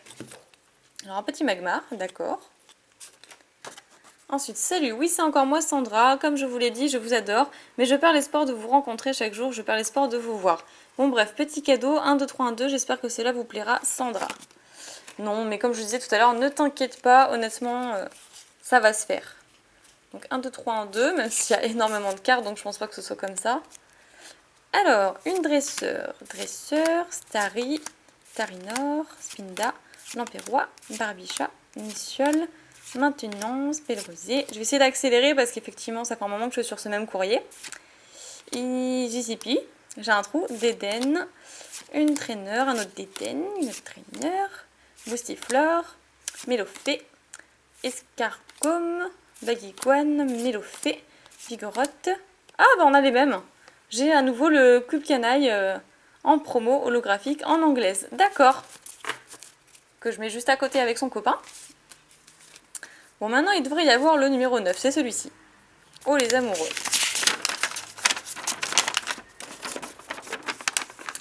Alors, un petit Magmar, d'accord. Ensuite, salut, oui, c'est encore moi, Sandra. Comme je vous l'ai dit, je vous adore. Mais je perds l'espoir de vous rencontrer chaque jour. Je perds l'espoir de vous voir. Bon, bref, petit cadeau. 1, 2, 3, 1, 2. J'espère que cela vous plaira, Sandra. Non, mais comme je disais tout à l'heure, ne t'inquiète pas. Honnêtement, ça va se faire. Donc, 1, 2, 3, 1, 2. Même s'il y a énormément de cartes, donc je pense pas que ce soit comme ça. Alors, une dresseur, Starry, Tarinor, Spinda, Lamperrois, Barbicha, Missiole, Maintenance, Pelrosé. Je vais essayer d'accélérer parce qu'effectivement, ça fait un moment que je suis sur ce même courrier. GCP, j'ai un trou, d'Eden, une traîneur, un autre d'Eden, une autre traîneur, Boostiflore, Mélofée, Escargome, Baguiguane, Mélofée, Vigorotte. Ah, bah on a les mêmes! J'ai à nouveau le Cube Canaille en promo holographique en anglaise. D'accord. Que je mets juste à côté avec son copain. Bon, maintenant, il devrait y avoir le numéro 9. C'est celui-ci. Oh, les amoureux.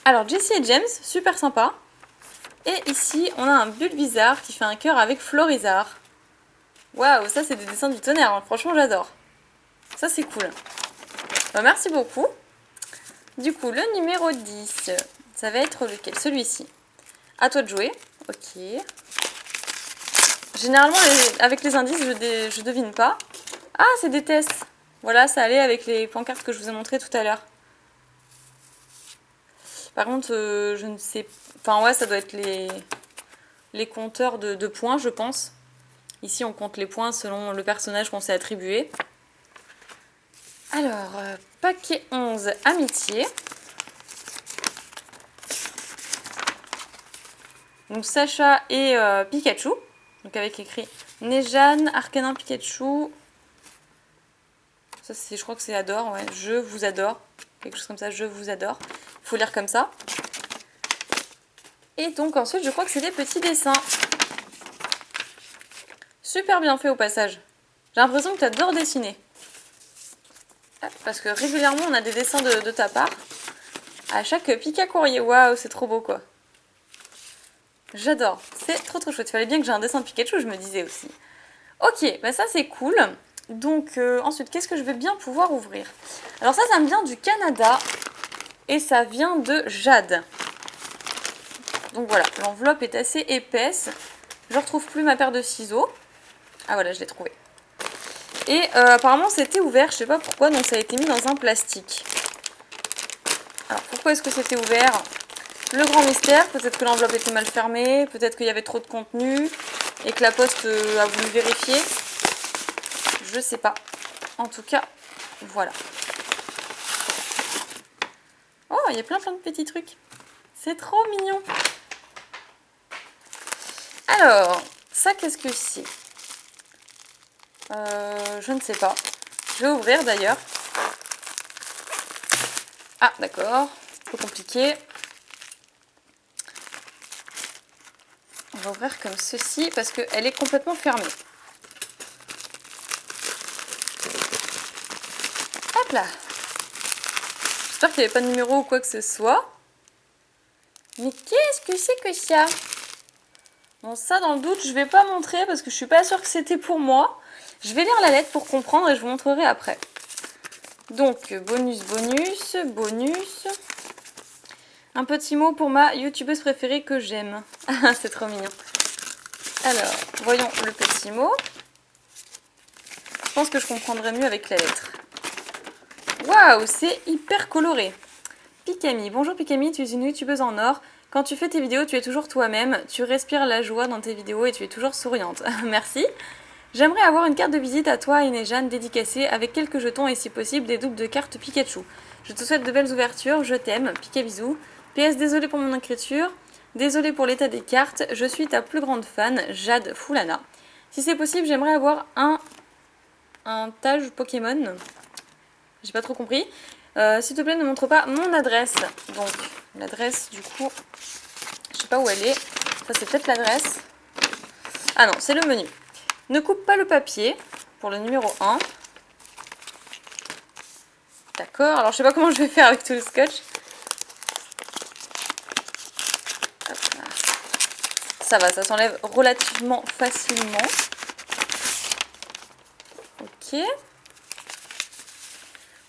Alors, Jessie et James, super sympa. Et ici, on a un Bulbizarre qui fait un cœur avec Florizarre. Waouh, ça, c'est des dessins du tonnerre. Hein. Franchement, j'adore. Ça, c'est cool. Bah, merci beaucoup. Du coup, le numéro 10, ça va être lequel? Celui-ci. À toi de jouer. Ok. Généralement, avec les indices, je devine pas. Ah, c'est des tests. Voilà, ça allait avec les pancartes que je vous ai montrées tout à l'heure. Par contre, je ne sais... Enfin, ouais, ça doit être les compteurs de points, je pense. Ici, on compte les points selon le personnage qu'on s'est attribué. Alors, paquet 11, amitié. Donc Sacha et Pikachu. Donc avec écrit Nejane, Arcanin, Pikachu. Ça, je crois que c'est adore, ouais. Je vous adore. Quelque chose comme ça, je vous adore. Il faut lire comme ça. Et donc ensuite, je crois que c'est des petits dessins. Super bien fait au passage. J'ai l'impression que tu adores dessiner. Parce que régulièrement, on a des dessins de ta part. À chaque pique à courrier. Waouh, c'est trop beau, quoi. J'adore. C'est trop trop chouette. Il fallait bien que j'ai un dessin de Pikachu, je me disais aussi. Ok, bah ça c'est cool. Donc ensuite, qu'est-ce que je vais bien pouvoir ouvrir? Alors ça me vient du Canada. Et ça vient de Jade. Donc voilà, l'enveloppe est assez épaisse. Je retrouve plus ma paire de ciseaux. Ah voilà, je l'ai trouvé. Et apparemment c'était ouvert, je sais pas pourquoi, donc ça a été mis dans un plastique. Alors pourquoi est-ce que c'était ouvert? Le grand mystère, peut-être que l'enveloppe était mal fermée, peut-être qu'il y avait trop de contenu et que la poste a voulu vérifier. Je sais pas. En tout cas, voilà. Oh, il y a plein de petits trucs. C'est trop mignon. Alors, ça qu'est-ce que c'est? Je ne sais pas. Je vais ouvrir d'ailleurs. Ah, d'accord. Un peu compliqué. On va ouvrir comme ceci parce qu'elle est complètement fermée. Hop là. J'espère qu'il n'y avait pas de numéro ou quoi que ce soit. Mais qu'est-ce que c'est que ça? Bon, ça dans le doute, je vais pas montrer parce que je suis pas sûre que c'était pour moi. Je vais lire la lettre pour comprendre et je vous montrerai après. Donc, bonus. Un petit mot pour ma youtubeuse préférée que j'aime. C'est trop mignon. Alors, voyons le petit mot. Je pense que je comprendrai mieux avec la lettre. Waouh, c'est hyper coloré. Pikami. Bonjour Pikami, tu es une youtubeuse en or. Quand tu fais tes vidéos, tu es toujours toi-même. Tu respires la joie dans tes vidéos et tu es toujours souriante. Merci. J'aimerais avoir une carte de visite à toi et Jeanne dédicacée avec quelques jetons et si possible des doubles de cartes Pikachu. Je te souhaite de belles ouvertures, je t'aime, Pika bisous. PS, désolé pour mon écriture, désolé pour l'état des cartes, je suis ta plus grande fan, Jade Foulana. Si c'est possible, j'aimerais avoir un tage Pokémon. J'ai pas trop compris. S'il te plaît, ne montre pas mon adresse. Donc, l'adresse, du coup, je sais pas où elle est. Ça, c'est peut-être l'adresse. Ah non, c'est le menu. Ne coupe pas le papier pour le numéro 1. D'accord, alors je sais pas comment je vais faire avec tout le scotch. Hop là. Ça va, ça s'enlève relativement facilement. Ok.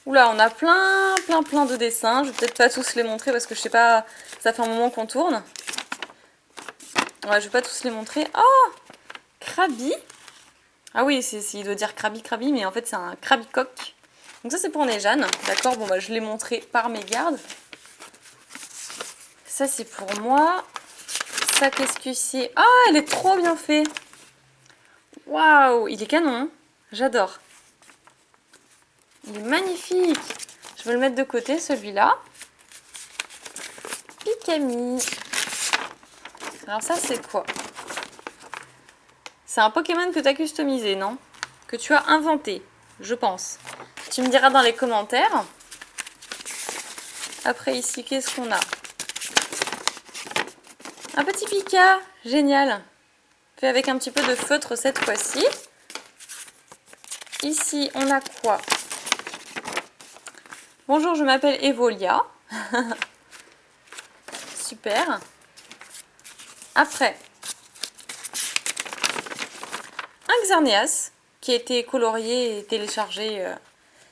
Oula, on a plein de dessins. Je vais peut-être pas tous les montrer parce que je sais pas, ça fait un moment qu'on tourne. Ouais, je vais pas tous les montrer. Oh, Krabi. Ah oui, il doit dire Krabi, mais en fait c'est un Krabicoque. Donc ça c'est pour Nejane. D'accord, bon bah je l'ai montré par mégarde. Ça c'est pour moi. Ça qu'est-ce que c'est? Ah, elle est trop bien faite. Waouh, il est canon. Hein, j'adore. Il est magnifique. Je vais le mettre de côté, celui-là. Pikami. Alors ça, c'est quoi? C'est un Pokémon que tu as customisé, non? Que tu as inventé, je pense. Tu me diras dans les commentaires. Après, ici, qu'est-ce qu'on a? Un petit Pika. Génial. Fait avec un petit peu de feutre cette fois-ci. Ici, on a quoi? Bonjour, je m'appelle Evolia. Super. Après, un Xerneas qui a été colorié et téléchargé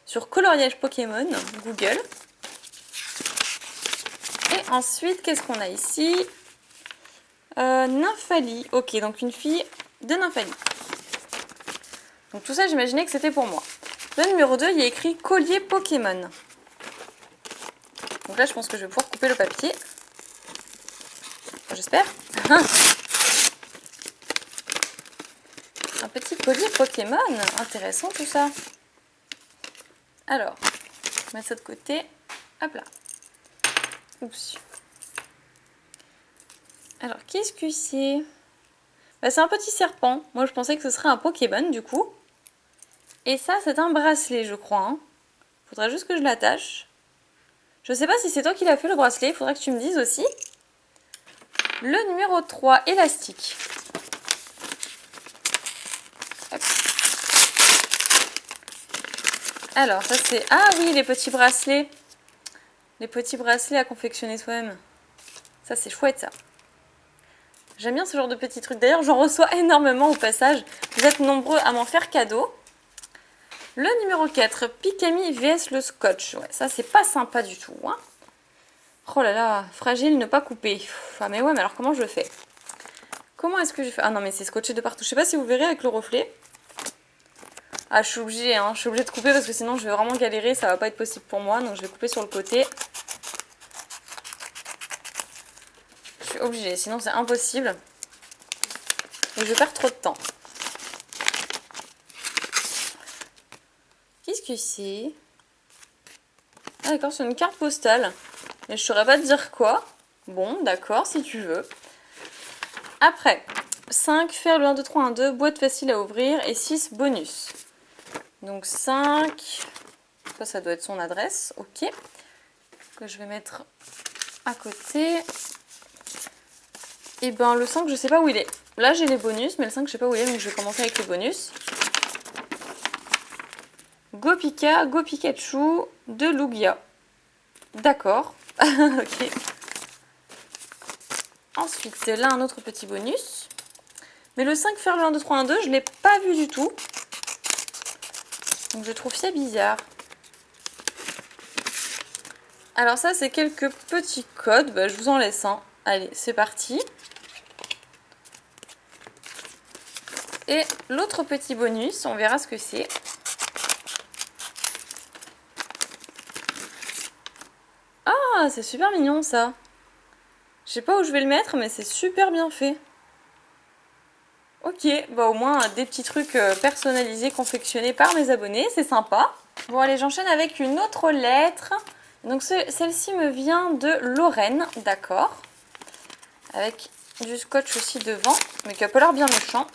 sur coloriage Pokémon Google. Et ensuite, qu'est-ce qu'on a ici? Nymphalie. Ok, donc une fille de Nymphalie. Donc tout ça, j'imaginais que c'était pour moi. Le numéro 2, il y a écrit collier Pokémon. Donc là, je pense que je vais pouvoir couper le papier. J'espère. Un petit collier Pokémon. Intéressant tout ça. Alors, je vais mettre ça de côté. Hop là. Oups. Alors, qu'est-ce que c'est? Bah, c'est un petit serpent. Moi, je pensais que ce serait un Pokémon, du coup. Et ça, c'est un bracelet, je crois. Hein. Faudrait juste que je l'attache. Je sais pas si c'est toi qui l'as fait, le bracelet. Il faudrait que tu me dises aussi. Le numéro 3, élastique. Hop. Alors, ça c'est... Ah oui, les petits bracelets. Les petits bracelets à confectionner soi-même. Ça, c'est chouette, ça. J'aime bien ce genre de petits trucs. D'ailleurs, j'en reçois énormément au passage. Vous êtes nombreux à m'en faire cadeau. Le numéro 4, Pikami vs le scotch. Ouais, ça, c'est pas sympa du tout. Hein. Oh là là, fragile, ne pas couper. Ah mais ouais, mais alors comment je le fais? Comment est-ce que je fais? Ah non, mais c'est scotché de partout. Je sais pas si vous verrez avec le reflet. Ah, je suis obligée, hein. Je suis obligée de couper parce que sinon je vais vraiment galérer. Ça va pas être possible pour moi. Donc je vais couper sur le côté. Je suis obligée, sinon c'est impossible. Et je perds trop de temps. Qu'est-ce que c'est? Ah d'accord, c'est une carte postale. Mais je saurais pas te dire quoi. Bon, d'accord, si tu veux. Après, 5, faire le 1, 2, 3, 1, 2, boîte facile à ouvrir et 6, bonus. Donc 5, ça doit être son adresse, ok. Que je vais mettre à côté. Et ben le 5, je sais pas où il est. Là j'ai les bonus, mais le 5, je sais pas où il est, donc je vais commencer avec les bonus. Go Pika, Go Pikachu, de Lugia. D'accord, ok. Ensuite, là un autre petit bonus. Mais le 5, faire le 1, 2, 3, 1, 2, je l'ai pas vu du tout. Donc je trouve ça bizarre. Alors ça, c'est quelques petits codes. Bah, je vous en laisse un. Allez, c'est parti. Et l'autre petit bonus, on verra ce que c'est. Ah, c'est super mignon ça. Je sais pas où je vais le mettre, mais c'est super bien fait. Ok, bah au moins des petits trucs personnalisés, confectionnés par mes abonnés, c'est sympa. Bon allez, j'enchaîne avec une autre lettre. Donc celle-ci me vient de Lorraine, d'accord. Avec du scotch aussi devant, mais qui a pas l'air bien méchant.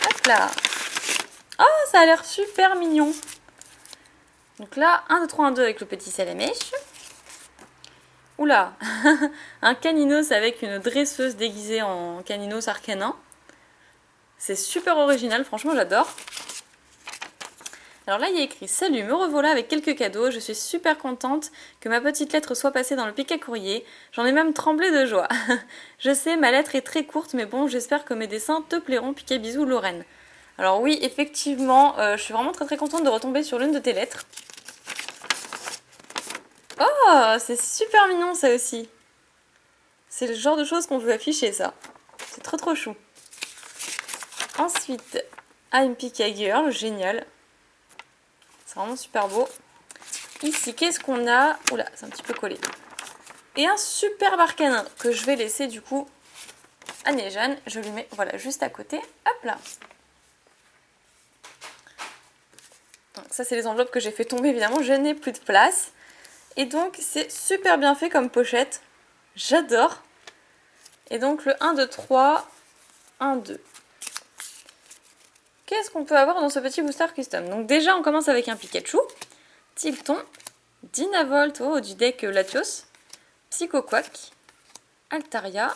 Hop là. Oh, ça a l'air super mignon. Donc là, 1, 2, 3, 1, 2 avec le petit salamèche. Oula, un caninos avec une dresseuse déguisée en caninos arcanin. C'est super original, franchement j'adore. Alors là il y a écrit « Salut, me revoilà avec quelques cadeaux, je suis super contente que ma petite lettre soit passée dans le pic à courrier, j'en ai même tremblé de joie. Je sais, ma lettre est très courte, mais bon, j'espère que mes dessins te plairont, piquet bisous Lorraine. » Alors oui, effectivement, je suis vraiment très contente de retomber sur l'une de tes lettres. Oh, c'est super mignon ça aussi. C'est le genre de choses qu'on veut afficher ça. C'est trop chou. Ensuite, I'm Pika Girl, génial. C'est vraiment super beau. Ici, qu'est-ce qu'on a? Oula, c'est un petit peu collé. Et un superbe arcanin que je vais laisser du coup à Néjane. Je lui mets voilà juste à côté. Hop là. Donc, ça, c'est les enveloppes que j'ai fait tomber évidemment. Je n'ai plus de place. Et donc, c'est super bien fait comme pochette. J'adore. Et donc, le 1, 2, 3, 1, 2. Qu'est-ce qu'on peut avoir dans ce petit booster custom? Donc déjà, on commence avec un Pikachu, Tilton, Dynavolt, oh, du deck Latios, Psychoquack, Altaria,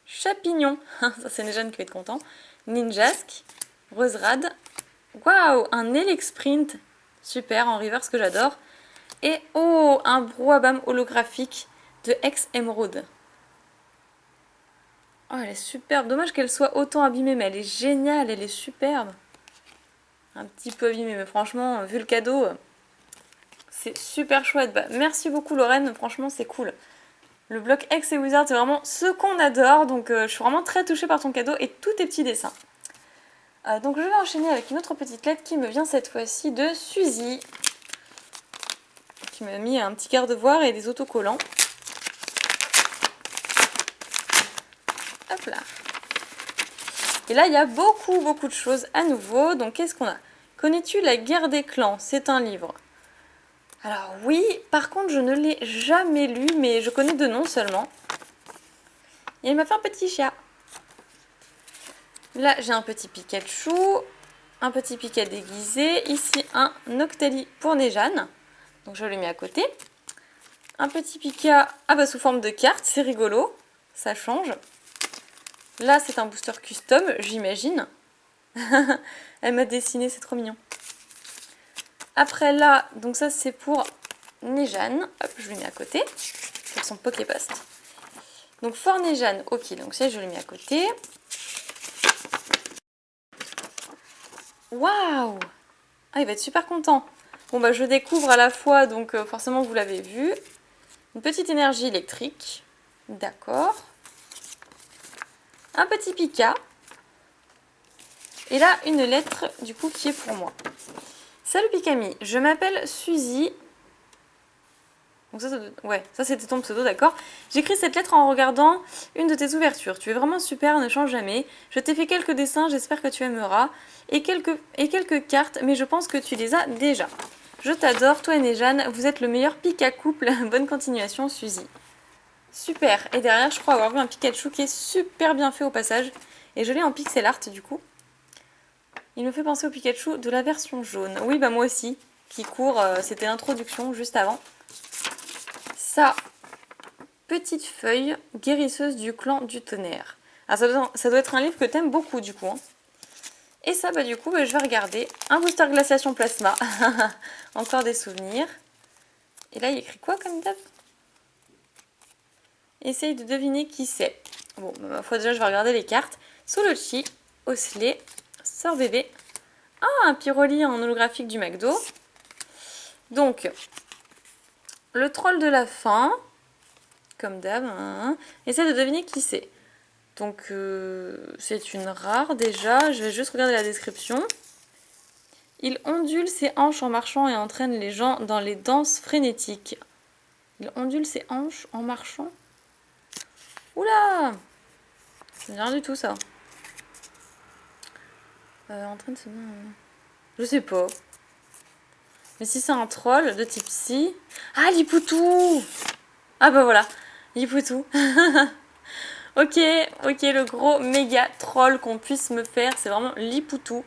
Chapignon, ça c'est Néjane qui va être content, Ninjask, Roserad, waouh, un Elexprint, super, en reverse que j'adore, et oh, un Brouhaban holographique de Ex-Emeraude. Oh, elle est superbe. Dommage qu'elle soit autant abîmée, mais elle est géniale, elle est superbe. Un petit peu abîmée, mais franchement, vu le cadeau, c'est super chouette. Bah, merci beaucoup Lorraine, franchement c'est cool. Le bloc Ex et Wizard, c'est vraiment ce qu'on adore, donc je suis vraiment très touchée par ton cadeau et tous tes petits dessins. Donc je vais enchaîner avec une autre petite lettre qui me vient cette fois-ci de Suzy, qui m'a mis un petit garde-voir et des autocollants. Hop là. Et là, il y a beaucoup de choses à nouveau. Donc, qu'est-ce qu'on a? Connais-tu La Guerre des Clans? C'est un livre. Alors oui, par contre, je ne l'ai jamais lu, mais je connais de nom seulement. Et il m'a fait un petit chat. Là, j'ai un petit Pikachu, un petit Pika déguisé. Ici, un Noctali pour Néjane. Donc, je le mets à côté. Un petit Pika sous forme de carte, c'est rigolo. Ça change. Là, c'est un booster custom, j'imagine. Elle m'a dessiné, c'est trop mignon. Après là, donc ça c'est pour Nejane. Hop, je le mets à côté. Sur son Poképost. Donc Fort Nejane, ok, donc ça je le mets à côté. Waouh! Ah, il va être super content. Bon bah je découvre à la fois, donc forcément vous l'avez vu. Une petite énergie électrique. D'accord. Un petit Pika. Et là, une lettre du coup qui est pour moi. Salut Pikami, je m'appelle Suzy. Donc ça c'était ton pseudo, d'accord. J'écris cette lettre en regardant une de tes ouvertures. Tu es vraiment super, ne change jamais. Je t'ai fait quelques dessins, j'espère que tu aimeras. Et quelques cartes, mais je pense que tu les as déjà. Je t'adore, toi et Nejane, vous êtes le meilleur Pika couple. Bonne continuation, Suzy. Super. Et derrière, je crois avoir vu un Pikachu qui est super bien fait au passage. Et je l'ai en pixel art du coup. Il me fait penser au Pikachu de la version jaune. Oui, bah moi aussi. Qui court, c'était l'introduction juste avant. Ça, petite feuille guérisseuse du clan du tonnerre. Ah, ça doit être un livre que t'aimes beaucoup du coup. Hein. Et ça, bah du coup, bah, je vais regarder. Un booster glaciation plasma. Encore des souvenirs. Et là, il écrit quoi comme d'hab? Essaye de deviner qui c'est. Bon, bah, ma foi, déjà, je vais regarder les cartes. Solochi, Osley, Sœur Bébé. Ah, un Pyroli en holographique du McDo. Donc, le troll de la fin. Comme d'hab. Hein. Essaye de deviner qui c'est. Donc, c'est une rare déjà. Je vais juste regarder la description. Il ondule ses hanches en marchant et entraîne les gens dans les danses frénétiques. Il ondule ses hanches en marchant. Oula! C'est rien du tout ça. Entraîne ce... Je sais pas. Mais si c'est un troll de type psy... Ah, Lipoutou! Ah bah voilà, Lipoutou. Ok, le gros méga troll qu'on puisse me faire, c'est vraiment Lipoutou.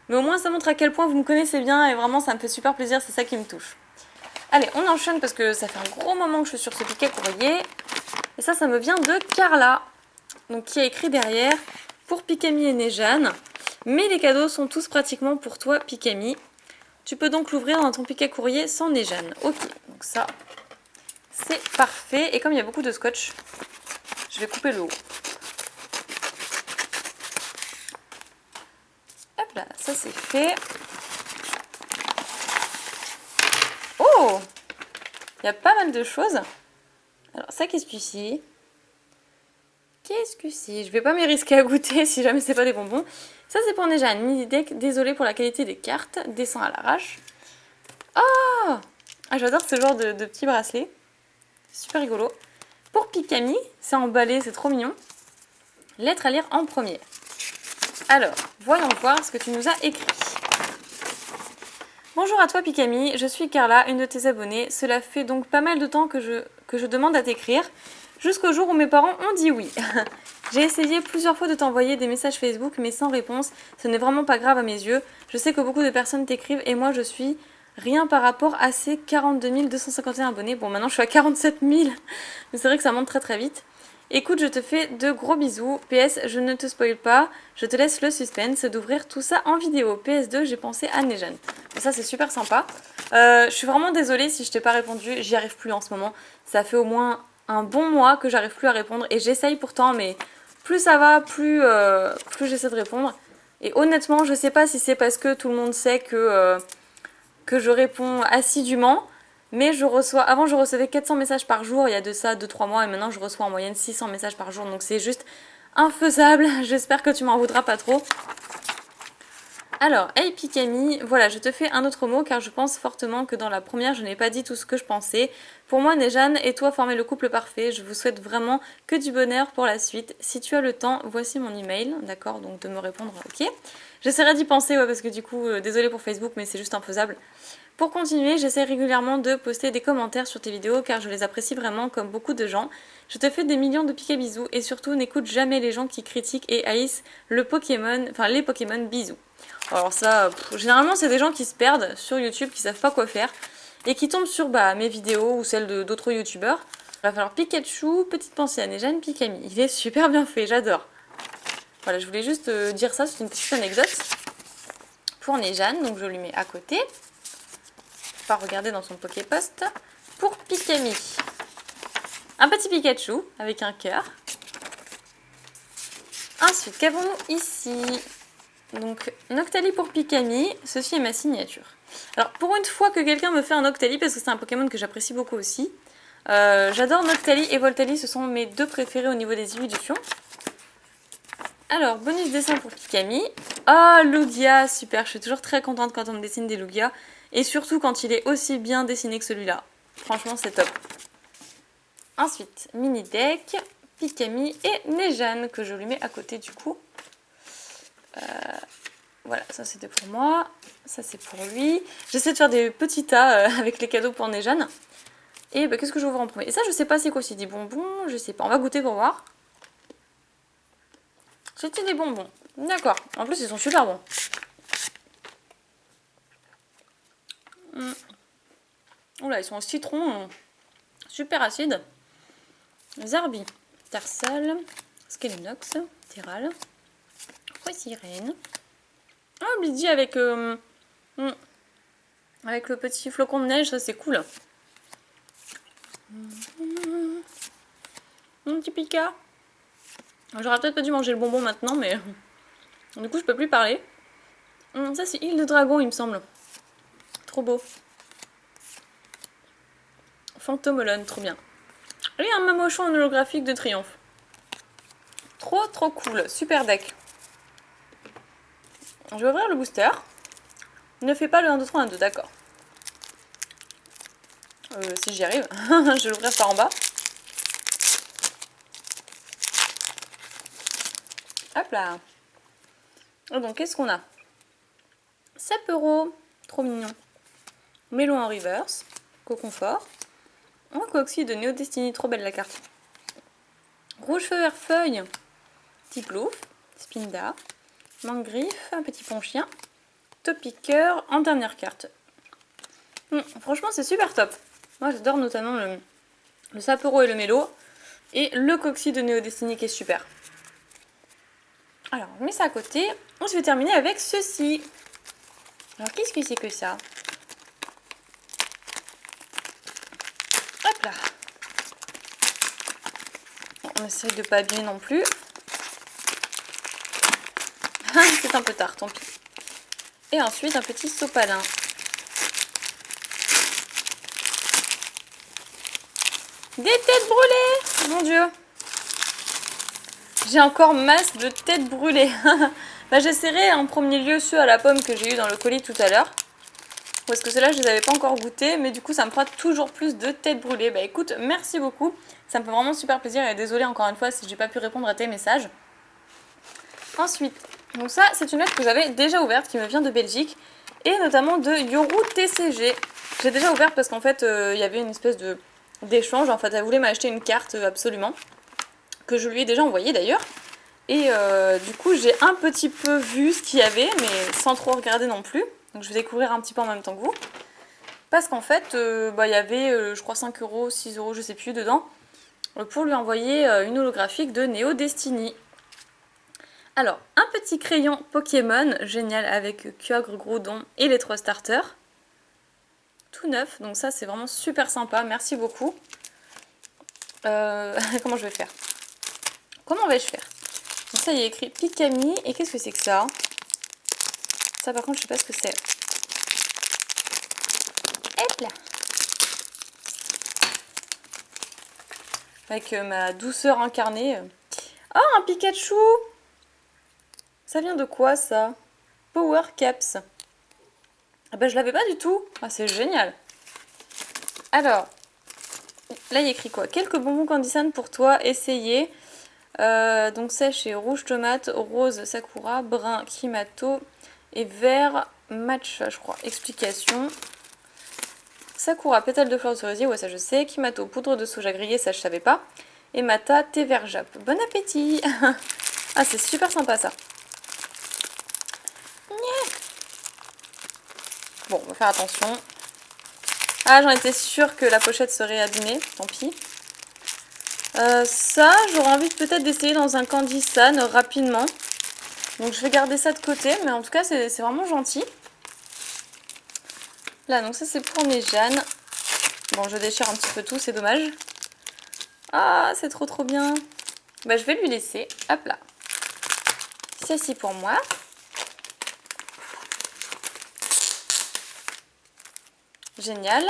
Mais au moins ça montre à quel point vous me connaissez bien et vraiment ça me fait super plaisir, c'est ça qui me touche. Allez, on enchaîne parce que ça fait un gros moment que je suis sur ce piquet courrier. Et ça me vient de Carla. Donc qui a écrit derrière pour Pikami et Nejane. Mais les cadeaux sont tous pratiquement pour toi, Pikami. Tu peux donc l'ouvrir dans ton piquet courrier sans Nejane. Ok, donc ça, c'est parfait. Et comme il y a beaucoup de scotch, je vais couper le haut. Hop là, ça c'est fait. Oh! Il y a pas mal de choses. Alors ça, qu'est-ce que c'est? Qu'est-ce que c'est? Je vais pas m'y risquer à goûter si jamais c'est pas des bonbons. Ça c'est pour Nejane, mini deck, désolé pour la qualité des cartes, dessin à l'arrache. Oh! Ah, j'adore ce genre de petits bracelets. Super rigolo. Pour Pikami, c'est emballé, c'est trop mignon. Lettre à lire en premier. Alors, voyons voir ce que tu nous as écrit. Bonjour à toi Pikami, je suis Carla, une de tes abonnées. Cela fait donc pas mal de temps que je demande à t'écrire, jusqu'au jour où mes parents ont dit oui. J'ai essayé plusieurs fois de t'envoyer des messages Facebook, mais sans réponse. Ce n'est vraiment pas grave à mes yeux. Je sais que beaucoup de personnes t'écrivent et moi je suis rien par rapport à ces 42 251 abonnés. Bon, maintenant je suis à 47 000, mais c'est vrai que ça monte très très vite. Écoute, je te fais de gros bisous. PS, je ne te spoil pas. Je te laisse le suspense d'ouvrir tout ça en vidéo. PS2, j'ai pensé à Nejane. Bon, ça, c'est super sympa. Je suis vraiment désolée si je t'ai pas répondu. J'y arrive plus en ce moment. Ça fait au moins un bon mois que j'arrive plus à répondre. Et j'essaye pourtant, mais plus ça va, plus j'essaie de répondre. Et honnêtement, je sais pas si c'est parce que tout le monde sait que je réponds assidûment. Mais avant je recevais 400 messages par jour, il y a de ça 2-3 mois, et maintenant je reçois en moyenne 600 messages par jour, donc c'est juste infaisable. J'espère que tu m'en voudras pas trop. Alors, hey Pikami, voilà, je te fais un autre mot car je pense fortement que dans la première je n'ai pas dit tout ce que je pensais. Pour moi, Nejane et toi formez le couple parfait, je vous souhaite vraiment que du bonheur pour la suite. Si tu as le temps, voici mon email, d'accord, donc de me répondre, ok. J'essaierai d'y penser, ouais, parce que du coup, désolé pour Facebook, mais c'est juste infaisable. Pour continuer, j'essaie régulièrement de poster des commentaires sur tes vidéos car je les apprécie vraiment comme beaucoup de gens. Je te fais des millions de piquets bisous et surtout n'écoute jamais les gens qui critiquent et haïssent les Pokémon bisous. Alors ça, généralement c'est des gens qui se perdent sur YouTube, qui savent pas quoi faire et qui tombent sur mes vidéos ou celles d'autres youtubeurs. Il va falloir Pikachu, petite pensée à Nejane, Pikami. Il est super bien fait, j'adore. Voilà, je voulais juste dire ça, c'est une petite anecdote. Pour Nejane, donc je lui mets à côté. On va regarder dans son Poképost. Pour Pikami, un petit Pikachu avec un cœur. Ensuite, qu'avons-nous ici? Donc, Noctali pour Pikami, ceci est ma signature. Alors, pour une fois que quelqu'un me fait un Noctali, parce que c'est un Pokémon que j'apprécie beaucoup aussi, j'adore Noctali et Voltali, ce sont mes deux préférés au niveau des évolutions. Alors, bonus dessin pour Pikami. Oh, Lugia, super, je suis toujours très contente quand on me dessine des Lugia. Et surtout quand il est aussi bien dessiné que celui-là. Franchement, c'est top. Ensuite, mini deck, Pikami et Nejane, que je lui mets à côté du coup. Voilà, ça c'était pour moi. Ça c'est pour lui. J'essaie de faire des petits tas avec les cadeaux pour Nejane. Et bah, qu'est-ce que je vais ouvrir en premier? Et ça, je sais pas c'est quoi, c'est des bonbons, je sais pas. On va goûter pour voir. C'était des bonbons. D'accord. En plus, ils sont super bons. Oula, ils sont au citron. Super acide. Zarbi, Tarsal, Skelenox, Terral, Sirène. Ah, Bliddy avec le petit flocon de neige, ça c'est cool. Mon petit Pika. J'aurais peut-être pas dû manger le bonbon maintenant, mais du coup je peux plus parler. Ça c'est île de dragon, il me semble. Trop beau. Fantomolone, trop bien. Et un mamochon en holographique de triomphe. Trop trop cool, super deck. Je vais ouvrir le booster. Ne fais pas le 1, 2, 3, 1, 2, d'accord. Si j'y arrive, je vais l'ouvrir par en bas. Hop là. Et donc, qu'est-ce qu'on a? Sapero, trop mignon. Mélon en reverse. Coconfort. Un Coxy de Neo Destiny, trop belle la carte. Rouge feu vert feuille. Petit plouf. Spinda. Mangriffe, un petit ponchien. Topiqueur en dernière carte. Franchement, c'est super top. Moi, j'adore notamment le Sapero et le Mélo. Et le Coxy de Neo Destiny qui est super. Alors, je mets ça à côté. Je vais terminer avec ceci. Alors, qu'est-ce que c'est que ça? Hop là. On essaye de pas abîmer non plus. C'est un peu tard, tant pis. Et ensuite, un petit sopalin. Des têtes brûlées! Mon Dieu! J'ai encore masse de têtes brûlées. Bah, j'essaierai en premier lieu ceux à la pomme que j'ai eu dans le colis tout à l'heure. Parce que ceux-là, je les avais pas encore goûtés. Mais du coup, ça me fera toujours plus de têtes brûlées. Bah écoute, merci beaucoup. Ça me fait vraiment super plaisir. Et désolée encore une fois si j'ai pas pu répondre à tes messages. Ensuite, donc ça, c'est une lettre que j'avais déjà ouverte qui me vient de Belgique. Et notamment de Yoru TCG. J'ai déjà ouverte parce qu'en fait, il y avait une espèce d'échange. En fait, elle voulait m'acheter une carte absolument. Que je lui ai déjà envoyée d'ailleurs. Et du coup, j'ai un petit peu vu ce qu'il y avait, mais sans trop regarder non plus. Donc je vais découvrir un petit peu en même temps que vous. Parce qu'en fait, il y avait, je crois, 5 euros, 6 euros, je sais plus, dedans. Pour lui envoyer une holographique de Neo Destiny. Alors, un petit crayon Pokémon, génial, avec Kyogre, Groudon et les 3 starters. Tout neuf, donc ça c'est vraiment super sympa, merci beaucoup. Comment je vais faire? Comment vais-je faire? Donc ça, il y a écrit Pikami, et qu'est-ce que c'est que ça? Ça par contre, je sais pas ce que c'est. Hop là! Avec ma douceur incarnée. Oh, un Pikachu! Ça vient de quoi ça? Power Caps. Ah bah je l'avais pas du tout. Ah c'est génial. Alors, là il y a écrit quoi? Quelques bonbons Candysan pour toi, essayez. Donc sèche et rouge tomate, rose sakura, brun kimato et vert matcha je crois. Explication. Sakura, pétale de fleurs de cerisier, ouais ça je sais. Kimato, poudre de soja grillée, ça je savais pas. Et mata, thé vert japp. Bon appétit. Ah c'est super sympa ça. Bon, on va faire attention. Ah, j'en étais sûre que la pochette serait abîmée. Tant pis. Ça, j'aurais envie peut-être d'essayer dans un Candy San rapidement. Donc je vais garder ça de côté, mais en tout cas c'est vraiment gentil. Là, donc ça c'est pour Néjane. Bon, je déchire un petit peu tout, c'est dommage. Ah, c'est trop bien. Bah, je vais lui laisser. Hop là. Ceci pour moi. Génial.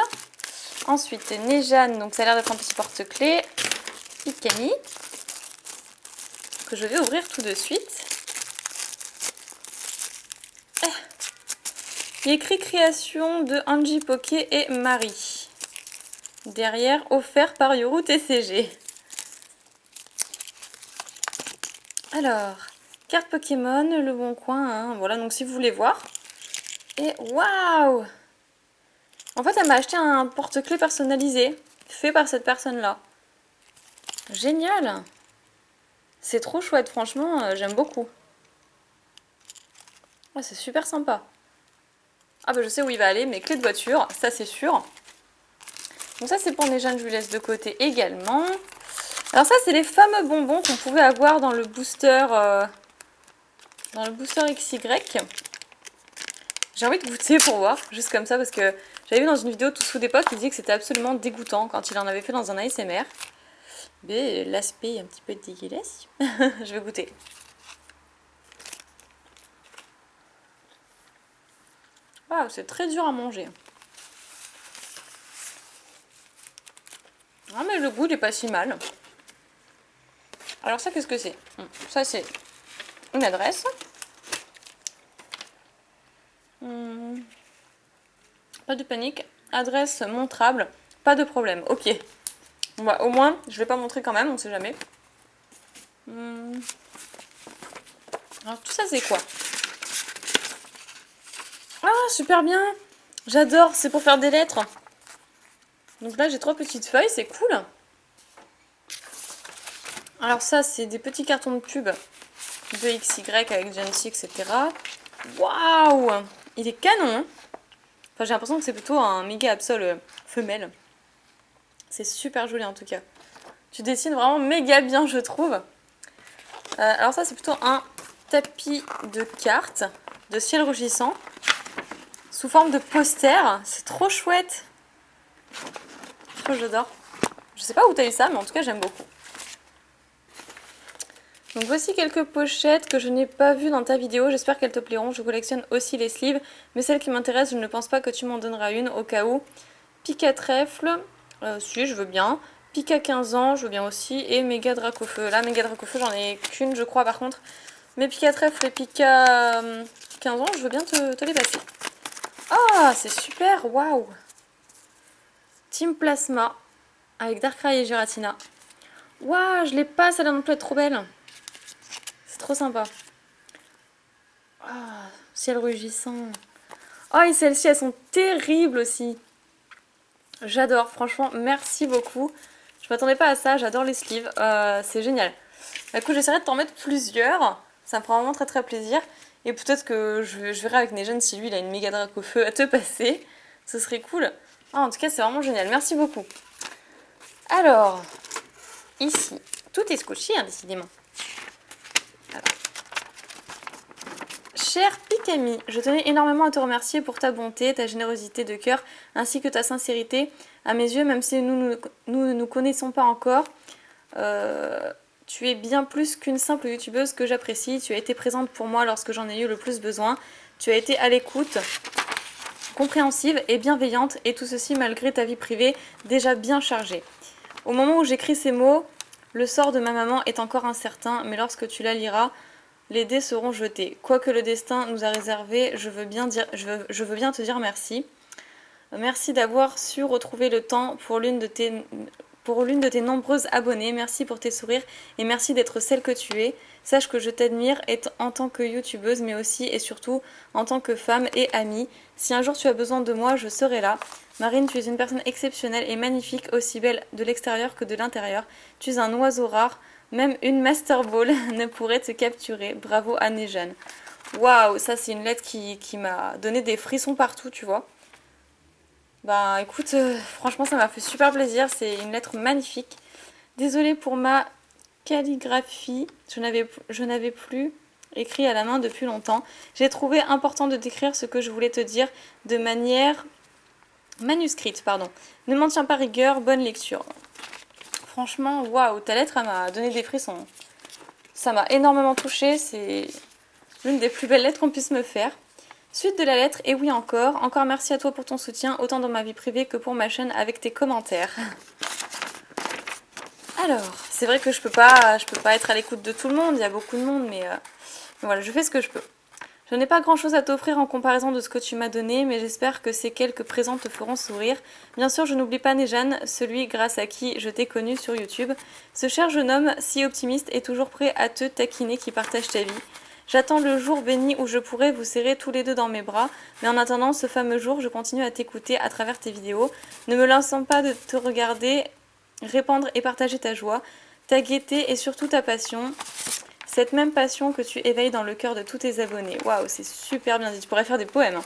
Ensuite, Néjane, donc ça a l'air d'être un petit porte-clés. Pikami. Que je vais ouvrir tout de suite. Il y a écrit création de Angie Poké et Marie. Derrière, offert par Yoru TCG. Alors, carte Pokémon, le bon coin, hein. Voilà, donc si vous voulez voir. Et waouh! En fait, elle m'a acheté un porte-clés personnalisé, fait par cette personne-là. Génial! C'est trop chouette, franchement, j'aime beaucoup. Ah, c'est super sympa. Ah bah je sais où il va aller, mes clés de voiture, ça c'est sûr. Donc ça c'est pour Néjane, je lui laisse de côté également. Alors ça c'est les fameux bonbons qu'on pouvait avoir dans le booster XY. J'ai envie de goûter pour voir, juste comme ça, parce que j'avais vu dans une vidéo tout sous d'époque, il disait que c'était absolument dégoûtant quand il en avait fait dans un ASMR. Mais l'aspect est un petit peu dégueulasse. Je vais goûter. Waouh, c'est très dur à manger. Ah mais le goût il est pas si mal. Alors ça qu'est-ce que c'est? Ça c'est une adresse. Pas de panique. Adresse montrable. Pas de problème. Ok. Bon, bah, au moins, je vais pas montrer quand même, on sait jamais. Alors tout ça c'est quoi? Ah super bien. J'adore, c'est pour faire des lettres. Donc là j'ai 3 petites feuilles, c'est cool. Alors ça c'est des petits cartons de pub de XY avec Jancy, etc. Waouh! Il est canon, hein. Enfin j'ai l'impression que c'est plutôt un méga Absol femelle. C'est super joli en tout cas. Tu dessines vraiment méga bien je trouve. Alors ça c'est plutôt un tapis de cartes de ciel rougissant sous forme de poster. C'est trop chouette. Trop j'adore. Je sais pas où t'as eu ça mais en tout cas j'aime beaucoup. Donc voici quelques pochettes que je n'ai pas vues dans ta vidéo, j'espère qu'elles te plairont. Je collectionne aussi les sleeves, mais celle qui m'intéresse, je ne pense pas que tu m'en donneras une au cas où. Pika Trèfle, si je veux bien. Pika 15 ans, je veux bien aussi. Et Méga Dracofeu. Là, Méga Dracofeu, j'en ai qu'une, je crois, par contre. Mais Pika Trèfle et Pika 15 ans, je veux bien te les passer. Ah, c'est super, waouh! Team Plasma, avec Darkrai et Giratina. Waouh, je l'ai pas, celle-là non plus, elle est trop belle. C'est trop sympa. Ah, ciel rugissant. Oh, et celles-ci, elles sont terribles aussi. J'adore, franchement, merci beaucoup. Je m'attendais pas à ça, j'adore les sleeves, c'est génial. Du coup, j'essaierai de t'en mettre plusieurs, ça me fera vraiment très plaisir. Et peut-être que je verrai avec Néjane si lui, il a une méga drac au feu à te passer. Ce serait cool. Ah, en tout cas, c'est vraiment génial, merci beaucoup. Alors, ici, tout est squishy, hein, décidément. Alors. Cher Pikami, je tenais énormément à te remercier pour ta bonté, ta générosité de cœur, ainsi que ta sincérité. À mes yeux, même si nous ne nous connaissons pas encore, tu es bien plus qu'une simple youtubeuse que j'apprécie. Tu as été présente pour moi lorsque j'en ai eu le plus besoin. Tu as été à l'écoute, compréhensive et bienveillante, et tout ceci malgré ta vie privée déjà bien chargée. Au moment où j'écris ces mots, le sort de ma maman est encore incertain, mais lorsque tu la liras, les dés seront jetés. Quoi que le destin nous a réservé, je veux bien te dire merci. Merci d'avoir su retrouver le temps pour l'une de tes nombreuses abonnées. Merci pour tes sourires et merci d'être celle que tu es. Sache que je t'admire en tant que youtubeuse, mais aussi et surtout en tant que femme et amie. Si un jour tu as besoin de moi, je serai là. Marine, tu es une personne exceptionnelle et magnifique, aussi belle de l'extérieur que de l'intérieur. Tu es un oiseau rare. Même une Master Ball ne pourrait te capturer. Bravo à Néjane. Waouh, ça c'est une lettre qui m'a donné des frissons partout, tu vois. Bah écoute, franchement ça m'a fait super plaisir. C'est une lettre magnifique. Désolée pour ma calligraphie. Je n'avais plus écrit à la main depuis longtemps. J'ai trouvé important de t'écrire ce que je voulais te dire de manière manuscrite, pardon. Ne m'en tiens pas rigueur, bonne lecture. Franchement, waouh, ta lettre, elle m'a donné des frissons. Ça m'a énormément touchée, c'est l'une des plus belles lettres qu'on puisse me faire. Suite de la lettre, et oui encore merci à toi pour ton soutien, autant dans ma vie privée que pour ma chaîne avec tes commentaires. Alors, c'est vrai que je peux pas être à l'écoute de tout le monde, il y a beaucoup de monde, mais voilà, je fais ce que je peux. Je n'ai pas grand chose à t'offrir en comparaison de ce que tu m'as donné, mais j'espère que ces quelques présents te feront sourire. Bien sûr, je n'oublie pas Nejane, celui grâce à qui je t'ai connu sur YouTube. Ce cher jeune homme, si optimiste et toujours prêt à te taquiner qui partage ta vie. J'attends le jour béni où je pourrai vous serrer tous les deux dans mes bras, mais en attendant ce fameux jour, je continue à t'écouter à travers tes vidéos. Ne me lassant pas de te regarder, répandre et partager ta joie, ta gaieté et surtout ta passion. Cette même passion que tu éveilles dans le cœur de tous tes abonnés. Waouh, c'est super bien dit, tu pourrais faire des poèmes. Hein.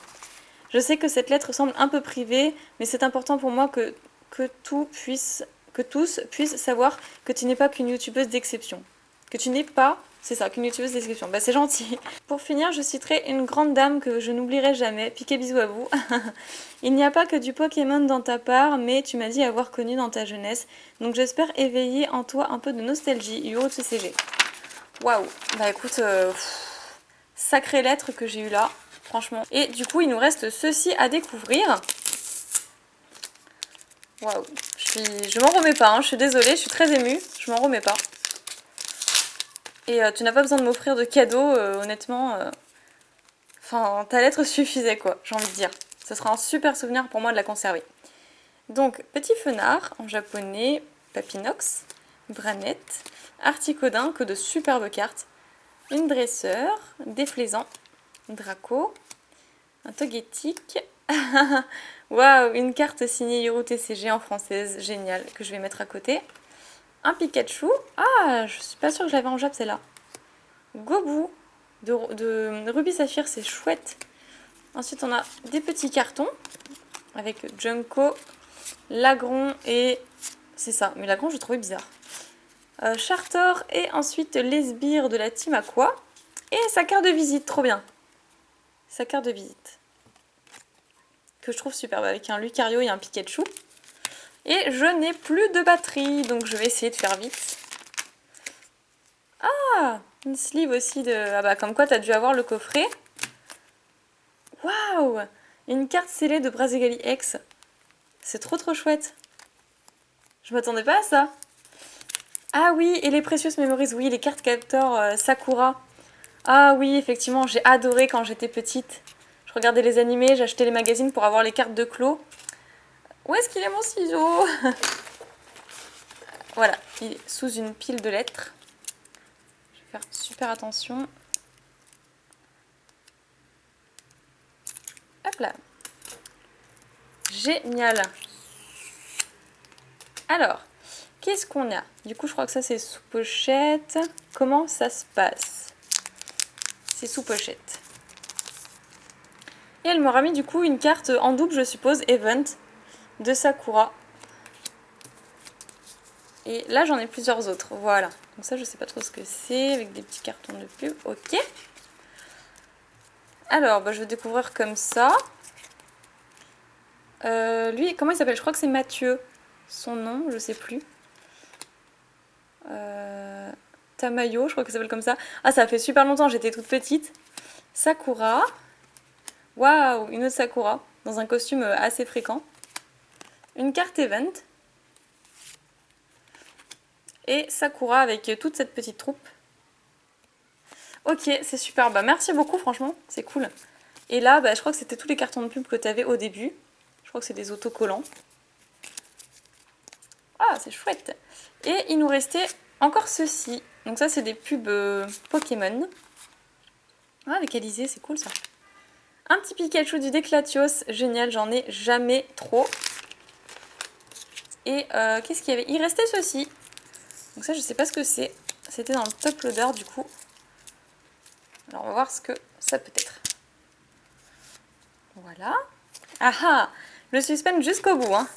Je sais que cette lettre semble un peu privée, mais c'est important pour moi que tous puissent savoir que tu n'es pas qu'une youtubeuse d'exception. Que tu n'es pas, c'est ça, qu'une youtubeuse d'exception. Bah c'est gentil. Pour finir, je citerai une grande dame que je n'oublierai jamais. Piqué bisous à vous. Il n'y a pas que du Pokémon dans ta part, mais tu m'as dit avoir connu dans ta jeunesse. Donc j'espère éveiller en toi un peu de nostalgie. Yuro CCG. Waouh, bah écoute, sacrée lettre que j'ai eue là, franchement. Et du coup, il nous reste ceci à découvrir. Waouh, je m'en remets pas, hein, je suis désolée, je suis très émue, je m'en remets pas. Et tu n'as pas besoin de m'offrir de cadeaux, honnêtement. Enfin, ta lettre suffisait quoi, j'ai envie de dire. Ce sera un super souvenir pour moi de la conserver. Donc, petit fenard en japonais, Papinox, Branette, Articodin, que de superbes cartes, une dresseur, déflaisant, Draco, un Togetic, waouh, une carte signée Yuru TCG en française, génial, que je vais mettre à côté, un Pikachu, ah, je suis pas sûre que je l'avais en Jap celle-là, Gobu, de Ruby Saphir, c'est chouette. Ensuite on a des petits cartons, avec Junko, Lagron et... c'est ça, mais Lagron je trouvais bizarre. Chartor et ensuite les sbires de la team Aqua. Et sa carte de visite, trop bien. Sa carte de visite. Que je trouve superbe avec un Lucario et un Pikachu. Et je n'ai plus de batterie, donc je vais essayer de faire vite. Ah, une sleeve aussi de... ah bah comme quoi t'as dû avoir le coffret. Waouh, une carte scellée de Brazigali X. C'est trop chouette. Je m'attendais pas à ça. Ah oui, et les Precious Memories, oui, les cartes captor Sakura. Ah oui, effectivement, j'ai adoré quand j'étais petite. Je regardais les animés, j'achetais les magazines pour avoir les cartes de Clos. Où est-ce qu'il est mon ciseau? Voilà, il est sous une pile de lettres. Je vais faire super attention. Hop là. Génial. Alors, qu'est-ce qu'on a? Du coup, je crois que ça, c'est sous pochette. Comment ça se passe? C'est sous pochette. Et elle m'aura mis du coup une carte en double, je suppose, Event, de Sakura. Et là, j'en ai plusieurs autres, voilà. Donc ça, je sais pas trop ce que c'est, avec des petits cartons de pub, ok. Alors, bah, je vais découvrir comme ça. Lui, comment il s'appelle? Je crois que c'est Mathieu. Son nom, je sais plus. Tamayo, je crois que ça s'appelle comme ça. Ah, ça fait super longtemps, j'étais toute petite. Sakura. Waouh, une autre Sakura, dans un costume assez fréquent. Une carte Event. Et Sakura avec toute cette petite troupe. Ok, c'est super. Bah, merci beaucoup, franchement, c'est cool. Et là, bah, je crois que c'était tous les cartons de pub que tu avais au début. Je crois que c'est des autocollants. Ah, c'est chouette. Et il nous restait encore ceci. Donc ça, c'est des pubs Pokémon. Ah, avec Alizé, c'est cool ça. Un petit Pikachu du Déclatios. Génial, j'en ai jamais trop. Et qu'est-ce qu'il y avait? Il restait ceci. Donc ça, je sais pas ce que c'est. C'était dans le top loader du coup. Alors on va voir ce que ça peut être. Voilà. Ah ah, le suspense jusqu'au bout. Hein.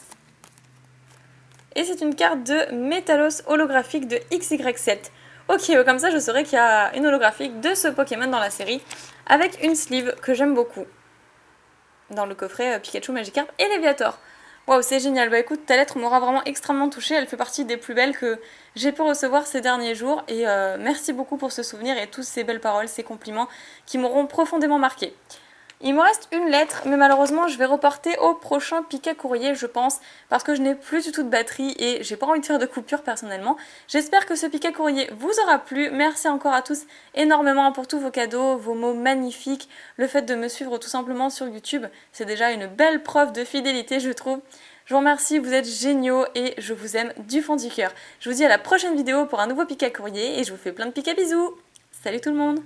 Et c'est une carte de Métalos holographique de XY7. Ok, comme ça je saurai qu'il y a une holographique de ce Pokémon dans la série, avec une sleeve que j'aime beaucoup, dans le coffret Pikachu, Magikarp et Léviator. Waouh, c'est génial. Bah écoute, ta lettre m'aura vraiment extrêmement touchée. Elle fait partie des plus belles que j'ai pu recevoir ces derniers jours. Et merci beaucoup pour ce souvenir et toutes ces belles paroles, ces compliments qui m'auront profondément marquée. Il me reste une lettre, mais malheureusement je vais reporter au prochain piquet courrier je pense, parce que je n'ai plus du tout de batterie et j'ai pas envie de faire de coupure personnellement. J'espère que ce piquet courrier vous aura plu, merci encore à tous énormément pour tous vos cadeaux, vos mots magnifiques, le fait de me suivre tout simplement sur YouTube, c'est déjà une belle preuve de fidélité je trouve. Je vous remercie, vous êtes géniaux et je vous aime du fond du cœur. Je vous dis à la prochaine vidéo pour un nouveau piquet courrier et je vous fais plein de piquets bisous. Salut tout le monde!